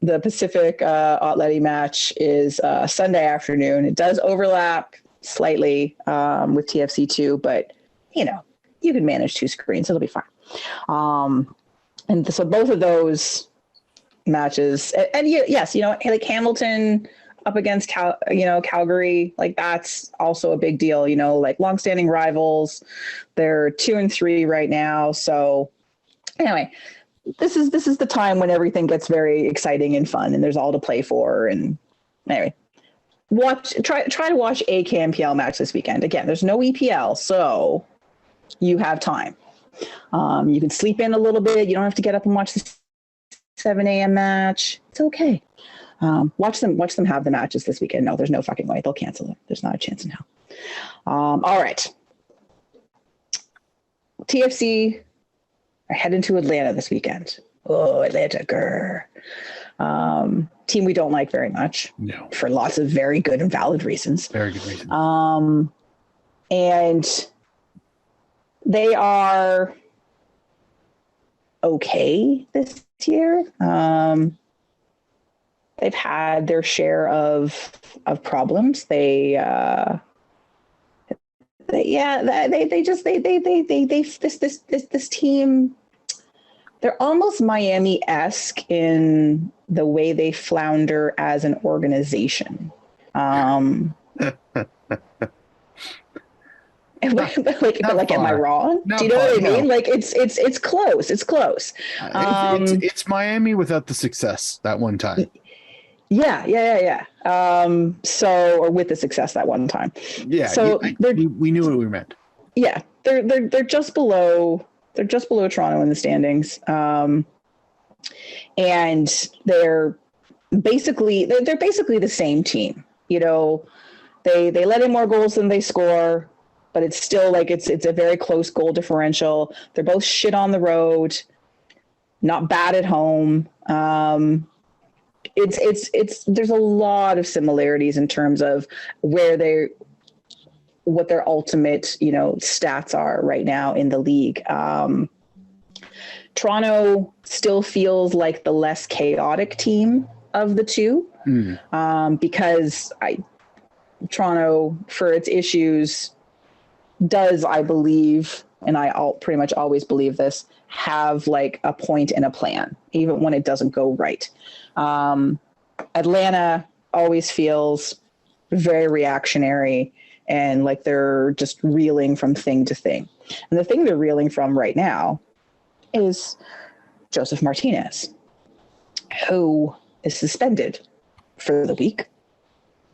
the Pacific Atleti match is Sunday afternoon. It does overlap slightly with TFC II, but you can manage 2 screens. It'll be fine. And so both of those matches, and yes, like Hamilton up against Calgary, like that's also a big deal. Like longstanding rivals. They're 2 and 3 right now. So anyway, this is the time when everything gets very exciting and fun, and there's all to play for. And anyway, try to watch a CanPL match this weekend. Again, there's no EPL, so you have time. You can sleep in a little bit. You don't have to get up and watch the 7 a.m. match. It's okay. Watch them have the matches this weekend. No, there's no fucking way. They'll cancel it. There's not a chance in hell. All right. TFC are heading to Atlanta this weekend. Oh, Atlanta, grr. Team we don't like very much. No. For lots of very good and valid reasons. Very good reasons. And they are okay this year. they've had their share of problems. This team, they're almost Miami-esque in the way they flounder as an organization. Am I wrong? Not do you know far, what I mean? no. Like it's close. It's close. It's Miami without the success that one time. Yeah. Or with the success that one time. Yeah. So we knew what we meant. Yeah, they're just below. They're just below Toronto in the standings, and they're basically the same team. You know, they let in more goals than they score, but it's still like it's a very close goal differential. They're both shit on the road, not bad at home. There's a lot of similarities in terms of what their ultimate, stats are right now in the league. Toronto still feels like the less chaotic team of the two, because Toronto, for its issues, does, I believe, and I'll pretty much always believe this, have like a point and a plan, even when it doesn't go right. Atlanta always feels very reactionary and like they're just reeling from thing to thing. And the thing they're reeling from right now is Joseph Martinez, who is suspended for the week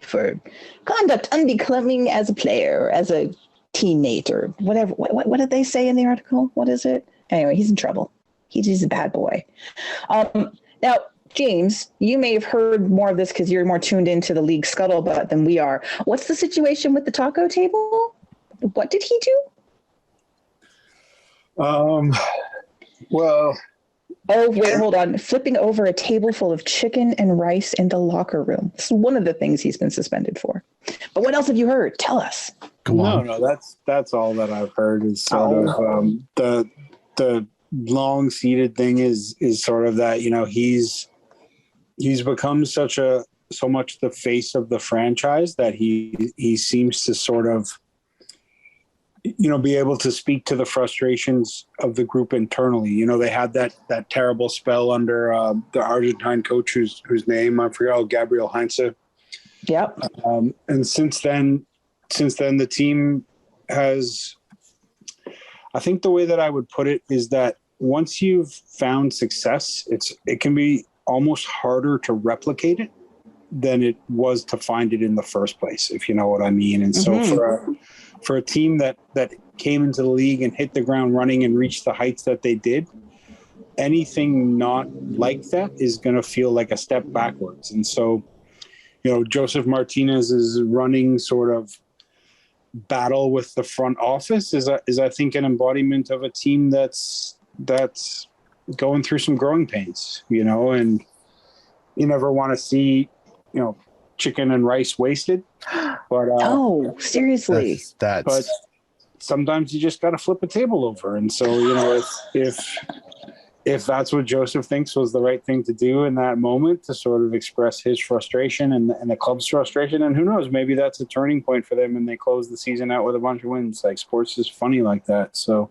for conduct unbecoming as a player, as a teammate, or whatever. What did they say in the article? What is it? Anyway, he's in trouble. He's a bad boy. Now, James, you may have heard more of this because you're more tuned into the league scuttlebutt than we are. What's the situation with the taco table? What did he do? Well. Oh, wait, hold on. Flipping over a table full of chicken and rice in the locker room. This is one of the things he's been suspended for. But what else have you heard? Tell us. Go on. No, that's all that I've heard is sort of the long-seated thing is sort of that, he's become so much the face of the franchise that he seems to sort of, be able to speak to the frustrations of the group internally. They had that terrible spell under the Argentine coach whose name I forgot, Gabriel Heinze. Yep. And since then the team has, I think the way that I would put it is that once you've found success, it can be almost harder to replicate it than it was to find it in the first place, if you know what I mean. And so for a team that came into the league and hit the ground running and reached the heights that they did, anything not like that is going to feel like a step backwards. And so, Joseph Martinez is running sort of battle with the front office is I think an embodiment of a team that's going through some growing pains, and you never want to see, chicken and rice wasted. But seriously, that's but sometimes you just got to flip a table over. And so, if that's what Joseph thinks was the right thing to do in that moment to sort of express his frustration and the club's frustration, and who knows, maybe that's a turning point for them and they close the season out with a bunch of wins. Like, sports is funny like that. So,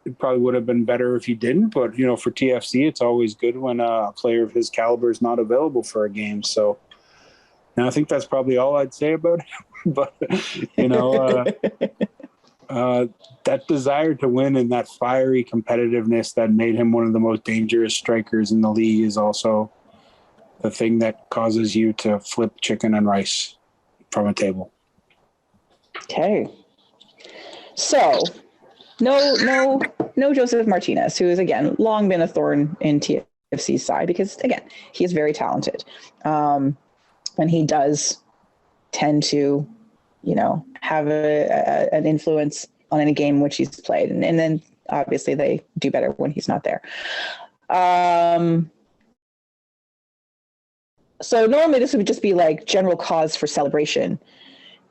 it probably would have been better if he didn't, but for TFC, it's always good when a player of his caliber is not available for a game. So, and I think that's probably all I'd say about it. But, that desire to win and that fiery competitiveness that made him one of the most dangerous strikers in the league is also the thing that causes you to flip chicken and rice from a table. Okay. So, no Joseph Martinez, who has, again, long been a thorn in TFC's side because, again, he is very talented. And he does tend to, have an influence on any game which he's played. And then obviously they do better when he's not there. So normally this would just be like general cause for celebration,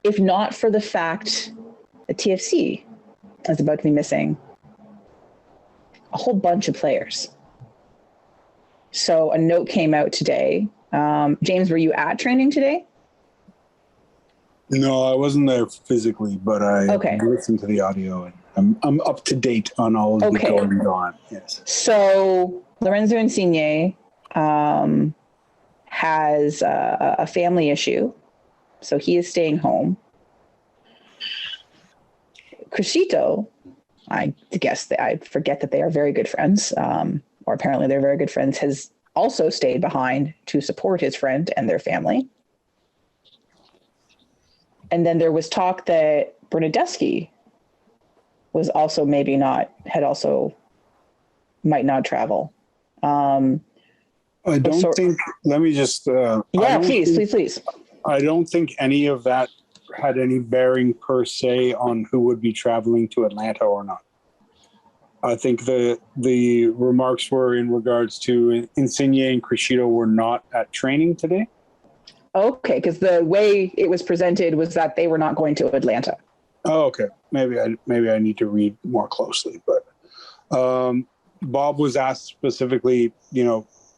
if not for the fact that TFC is about to be missing a whole bunch of players. So a note came out today. James, were you at training today? No, I wasn't there physically, but I listened to the audio, and I'm up to date on all of the going on. Yes. So Lorenzo Insigne has a family issue, so he is staying home. Crescito, I forget that they are very good friends, or apparently they're very good friends, has also stayed behind to support his friend and their family. And then there was talk that Bernadeschi was also might not travel. I don't think, let me just. Please. I don't think any of that had any bearing per se on who would be traveling to Atlanta or not. I think the remarks were in regards to Insigne and Crescito were not at training today. Okay, because the way it was presented was that they were not going to Atlanta. Oh, okay. Maybe I need to read more closely. But Bob was asked specifically,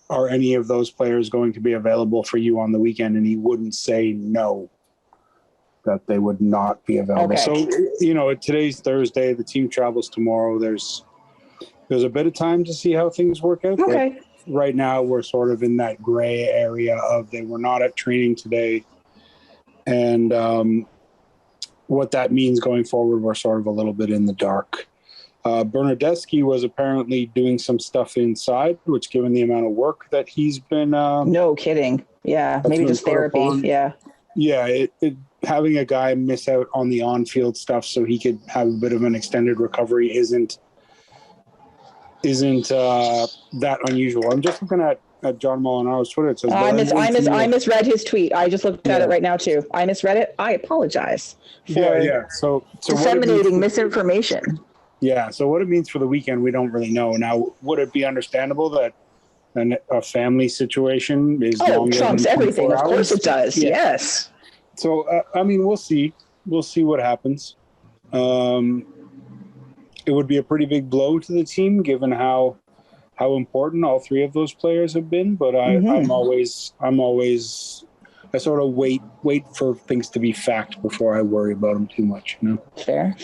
are any of those players going to be available for you on the weekend? And he wouldn't say no, that they would not be available. Okay. So, today's Thursday. The team travels tomorrow. There's a bit of time to see how things work out. Okay. Right now, we're sort of in that gray area of they were not at training today. And what that means going forward, we're sort of a little bit in the dark. Bernadeschi was apparently doing some stuff inside, which, given the amount of work that he's been... no kidding. Yeah, maybe just therapy. Yeah. Yeah, having a guy miss out on the on-field stuff so he could have a bit of an extended recovery isn't that unusual. I'm just looking at John Molinaro's Twitter. It says I misread his tweet. I just looked at it right now too. I misread it. I apologize for So disseminating misinformation. Yeah. So what it means for the weekend, we don't really know. Now, would it be understandable that a family situation is longer trumps than everything? Of course it does. Yeah. Yes. So we'll see. We'll see what happens. It would be a pretty big blow to the team, given how important all three of those players have been. But I sort of wait for things to be fact before I worry about them too much. Fair.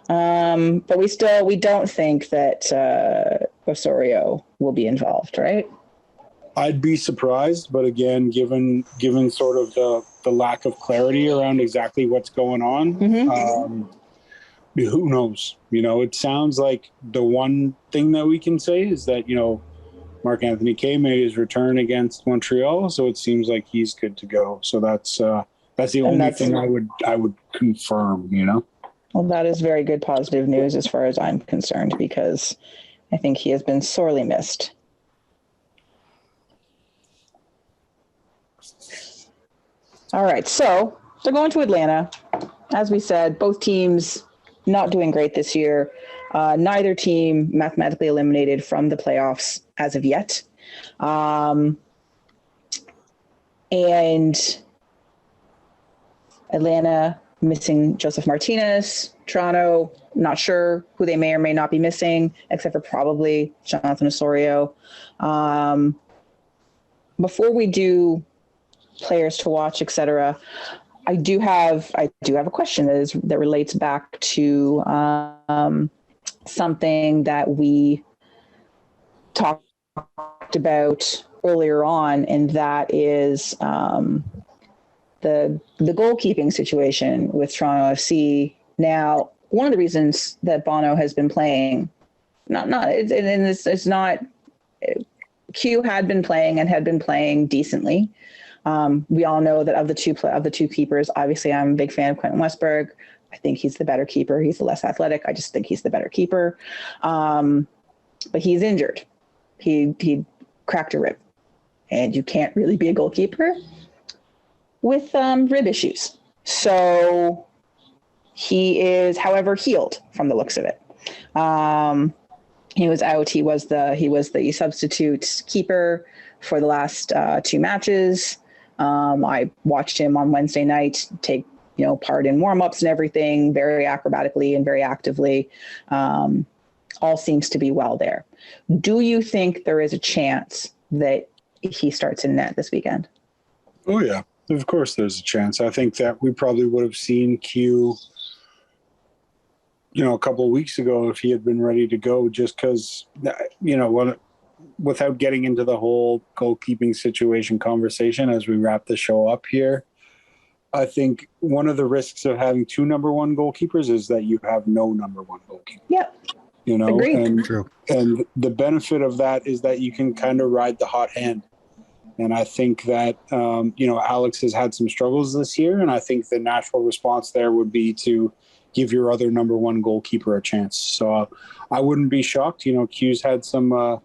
But we don't think that Osorio will be involved, right? I'd be surprised, but again, given sort of the lack of clarity around exactly what's going on, who knows? It sounds like the one thing that we can say is that, Marc-Anthony Kaye made his return against Montreal, so it seems like he's good to go. So that's the only thing I would confirm, Well, that is very good positive news as far as I'm concerned, because I think he has been sorely missed. All right, so they're going to Atlanta. As we said, both teams not doing great this year. Neither team mathematically eliminated from the playoffs as of yet. And Atlanta missing Joseph Martinez. Toronto, not sure who they may or may not be missing, except for probably Jonathan Osorio. Before we do players to watch, etc., I do have a question that relates back to something that we talked about earlier on, and that is the goalkeeping situation with Toronto FC. Now, one of the reasons that Bono has been playing, it's not. Q had been playing decently. We all know that of the two keepers, obviously I'm a big fan of Quentin Westberg. I think he's the better keeper. He's the less athletic. I just think he's the better keeper. But he's injured. He cracked a rib, and you can't really be a goalkeeper with rib issues. So he is, however, healed from the looks of it. He was out. He was the substitute keeper for the last 2 matches. I watched him on Wednesday night take part in warm-ups and everything, very acrobatically and very actively. all seems to be well there. Do you think there is a chance that he starts in net this weekend? Oh, yeah. Of course there's a chance. I think that we probably would have seen Q, a couple of weeks ago if he had been ready to go, just because, without getting into the whole goalkeeping situation conversation as we wrap the show up here, I think one of the risks of having two number one goalkeepers is that you have no number one goalkeeper. Yep. Agreed. And the benefit of that is that you can kind of ride the hot hand. And I think that, Alex has had some struggles this year, and I think the natural response there would be to give your other number one goalkeeper a chance. So I wouldn't be shocked. Q's had some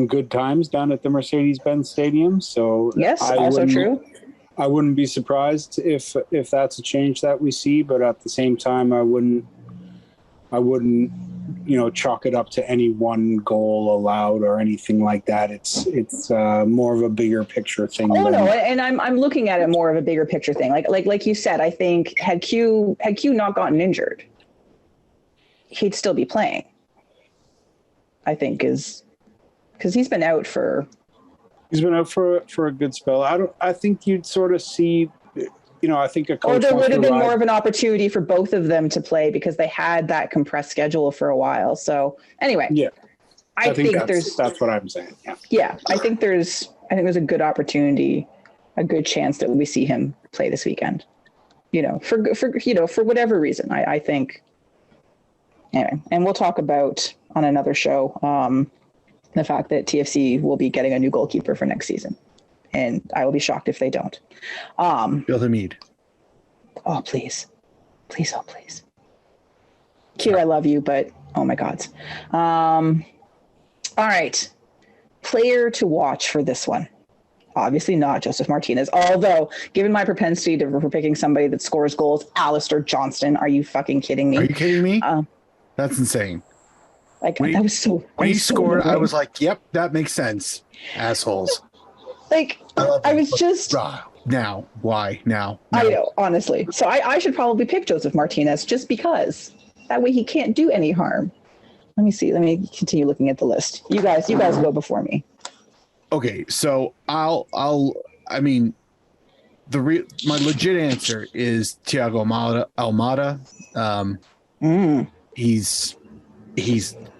good times down at the Mercedes-Benz Stadium. So yes, also true. I wouldn't be surprised if that's a change that we see, but at the same time, I wouldn't chalk it up to any one goal allowed or anything like that. It's more of a bigger picture thing. And I'm looking at it more of a bigger picture thing. Like you said, I think had Q not gotten injured, he'd still be playing. I think because he's been out for a good spell. I think you'd sort of see. I think a coach. Or there would have been more of an opportunity for both of them to play because they had that compressed schedule for a while. So anyway, yeah, I think that's what I'm saying. Yeah. Yeah, I think there's a good opportunity, a good chance that we see him play this weekend. For whatever reason, I think. Anyway, and we'll talk about on another show the fact that TFC will be getting a new goalkeeper for next season. And I will be shocked if they don't. Bill Hamid. Oh, please. Please, oh, please. Q, I love you, but oh my God. All right. Player to watch for this one. Obviously not Joseph Martinez. Although, given my propensity for picking somebody that scores goals, Alistair Johnston. Are you fucking kidding me? Are you kidding me? That's insane. When he scored, I was like, yep, that makes sense. Assholes. I was just now. Why now? I know, honestly. So I should probably pick Joseph Martinez just because that way he can't do any harm. Let me see. Let me continue looking at the list. You guys go before me. Okay, so my legit answer is Thiago Almada. He's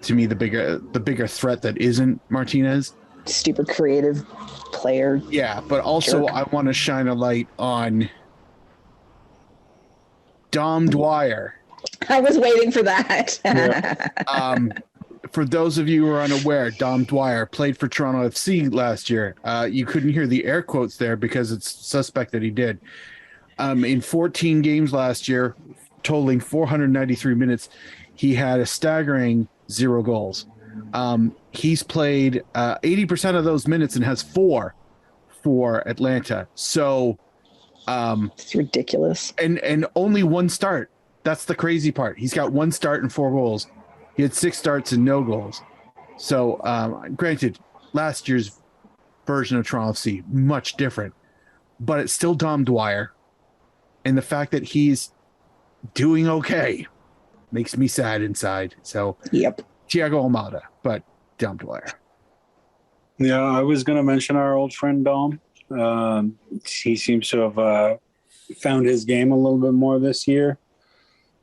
to me the bigger threat that isn't Martinez. Stupid creative player. Yeah, but also jerk. I want to shine a light on Dom Dwyer. I was waiting for that. Yeah. For those of you who are unaware, Dom Dwyer played for Toronto FC last year. You couldn't hear the air quotes there because it's suspect that he did. In 14 games last year, totaling 493 minutes, he had a staggering 0 goals. He's played 80% of those minutes and has 4 for Atlanta. So it's ridiculous. And only 1 start. That's the crazy part. He's got 1 start and 4 goals. He had 6 starts and no goals. So granted, last year's version of Toronto FC, much different. But it's still Dom Dwyer. And the fact that he's doing okay makes me sad inside. So yep. Thiago Almada, but Dom Dwyer. Yeah, I was going to mention our old friend Dom. He seems to have found his game a little bit more this year.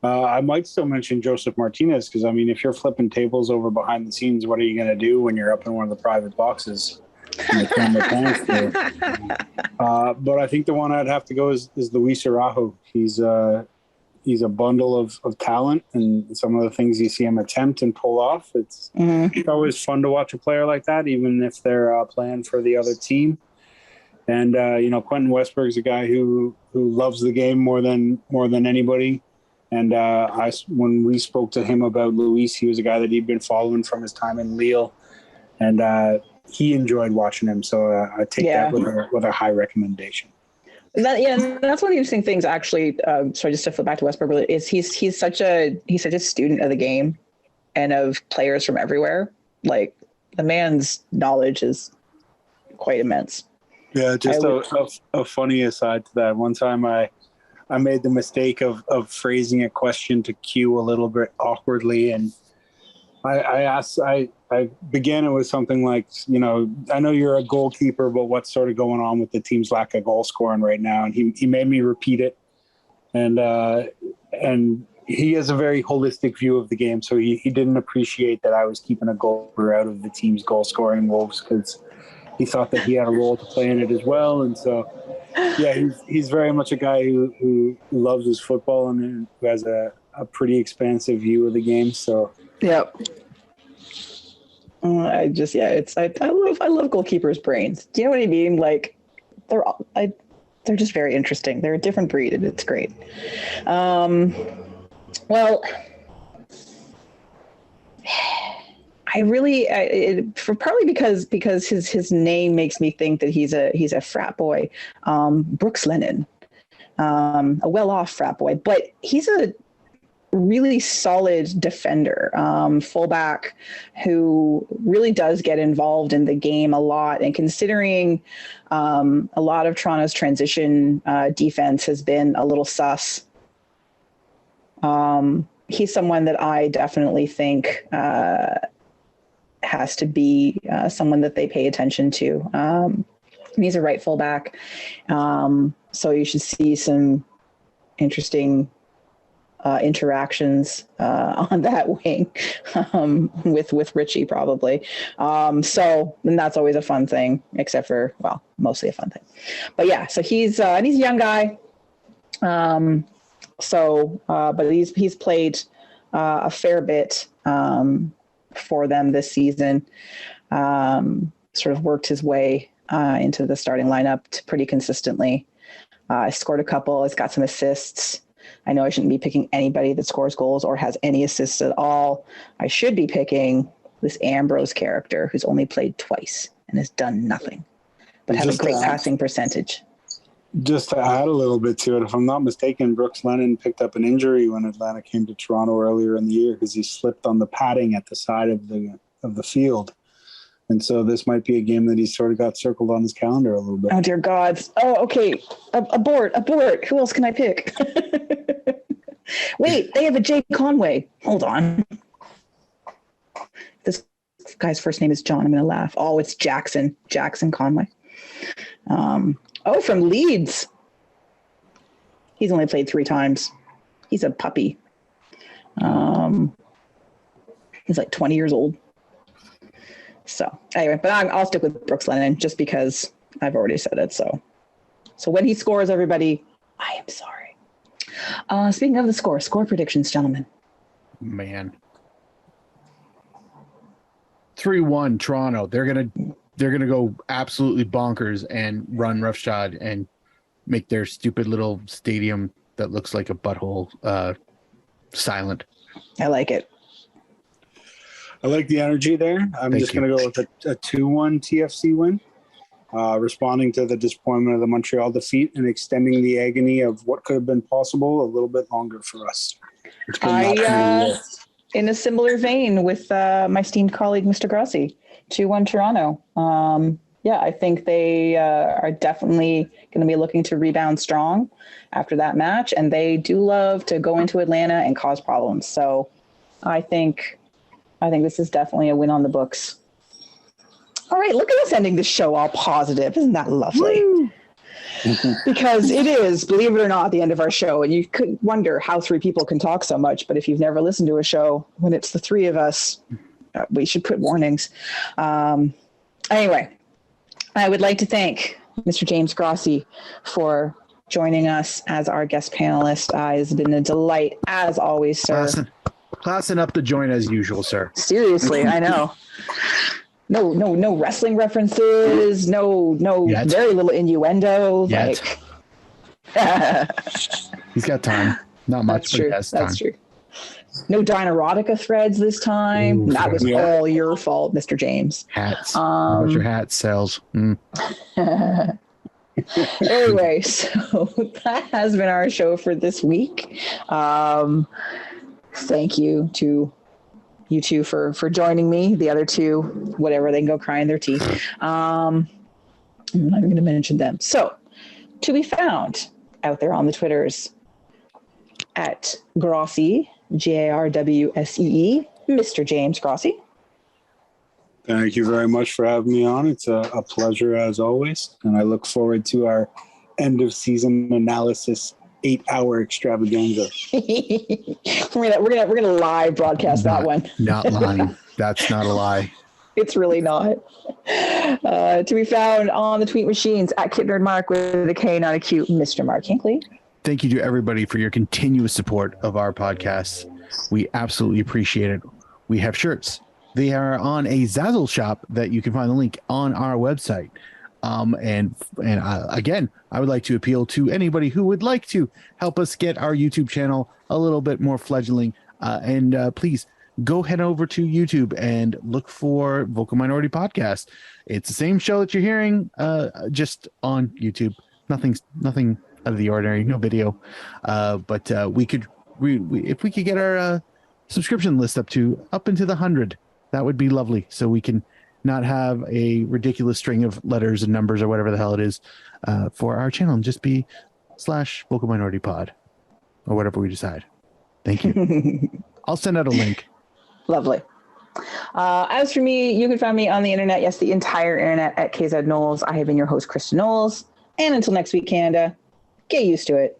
I might still mention Joseph Martinez because, if you're flipping tables over behind the scenes, what are you going to do when you're up in one of the private boxes? But I think the one I'd have to go is Luis Araujo. He's a bundle of talent, and some of the things you see him attempt and pull off. It's always fun to watch a player like that, even if they're playing for the other team. And Quentin Westberg's a guy who loves the game more than anybody. And when we spoke to him about Luis, he was a guy that he'd been following from his time in Lille, and he enjoyed watching him. So I take that with a high recommendation. That's one of the interesting things, actually. Sorry, just to flip back to Westberg, is he's such a student of the game and of players from everywhere. Like, the man's knowledge is quite immense. Yeah, just a funny aside to that. One time I made the mistake of phrasing a question to Q a little bit awkwardly, and I began it with something like, I know you're a goalkeeper, but what's sort of going on with the team's lack of goal scoring right now? And he made me repeat it. And he has a very holistic view of the game. So he didn't appreciate that I was keeping a goalkeeper out of the team's goal scoring wolves, because he thought that he had a role to play in it as well. And so, yeah, he's very much a guy who loves his football and who has a pretty expansive view of the game. So, yep. I love goalkeepers' brains. Do you know what I mean? Like, they're just very interesting. They're a different breed, and it's great. Well, partly because his name makes me think that he's a frat boy, Brooks Lennon, a well-off frat boy, but he's a really solid defender, fullback who really does get involved in the game a lot. And considering a lot of Toronto's transition defense has been a little sus, he's someone that I definitely think has to be someone that they pay attention to. He's a right fullback, so you should see some interesting interactions on that wing with Richie probably. And that's always a fun thing, except for, well, mostly a fun thing. But yeah, so he's a young guy. But he's played a fair bit for them this season. Sort of worked his way into the starting lineup pretty consistently. Scored a couple. He's got some assists. I know I shouldn't be picking anybody that scores goals or has any assists at all. I should be picking this Ambrose character who's only played twice and has done nothing, but has a great passing percentage. Just to add a little bit to it, if I'm not mistaken, Brooks Lennon picked up an injury when Atlanta came to Toronto earlier in the year because he slipped on the padding at the side of the field. And so this might be a game that he's sort of got circled on his calendar a little bit. Oh, dear God. Oh, okay. Abort. Who else can I pick? Wait, they have a Jay Conway. Hold on. This guy's first name is John. I'm going to laugh. Oh, it's Jackson Conway. From Leeds. He's only played 3 times. He's a puppy. He's like 20 years old. So anyway, but I'll stick with Brooks Lennon just because I've already said it. So when he scores, everybody, I am sorry. Speaking of the score predictions, gentlemen. Man. 3-1 Toronto. They're gonna go absolutely bonkers and run roughshod and make their stupid little stadium that looks like a butthole silent. I like it. I like the energy there. I'm just going to go with a 2-1 TFC win, responding to the disappointment of the Montreal defeat and extending the agony of what could have been possible a little bit longer for us. In a similar vein with my esteemed colleague, Mr. Grossi, 2-1 Toronto. I think they are definitely going to be looking to rebound strong after that match, and they do love to go into Atlanta and cause problems. So I think this is definitely a win on the books. All right, look at us ending the show all positive. Isn't that lovely? Because it is, believe it or not, the end of our show. And you could wonder how 3 people can talk so much. But if you've never listened to a show, when it's the 3 of us, we should put warnings. Anyway, I would like to thank Mr. James Grossi for joining us as our guest panelist. It's been a delight, as always, sir. Classing up the joint as usual, sir. Seriously, I know. No wrestling references. No, Yet. Very little innuendo. Yet. He's got time. Not much, but he has time. That's true. No Dinerotica threads this time. Ooh, that was all your fault, Mr. James. Hats. How about your hat sales? Anyway, so that has been our show for this week. Thank you to you 2 for joining me. The other 2, whatever, they can go cry in their tea. I'm not even going to mention them. So, to be found out there on the Twitters at Grossi, Garwsee, Mr. James Grossi. Thank you very much for having me on. It's a pleasure as always, and I look forward to our end of season analysis 8-hour extravaganza. we're gonna live broadcast that one. Not lying. That's not a lie. It's really not. To be found on the tweet machines at KitNerdMark with a K, not a Q, Mr. Mark Hinckley. Thank you to everybody for your continuous support of our podcasts. We absolutely appreciate it. We have shirts. They are on a Zazzle shop that you can find the link on our website. Again, I would like to appeal to anybody who would like to help us get our YouTube channel a little bit more fledgling. Please go head over to YouTube and look for Vocal Minority Podcast. It's the same show that you're hearing, just on YouTube. Nothing out of the ordinary, no video. But if we could get our subscription list up into the 100, that would be lovely. So we can not have a ridiculous string of letters and numbers or whatever the hell it is for our channel, and just be /Vocal Minority Pod or whatever we decide. Thank you. I'll send out a link. Lovely. As for me, you can find me on the internet, yes, the entire internet, at KZ Knowles. I have been your host, Kristin Knowles. And until next week, Canada, get used to it.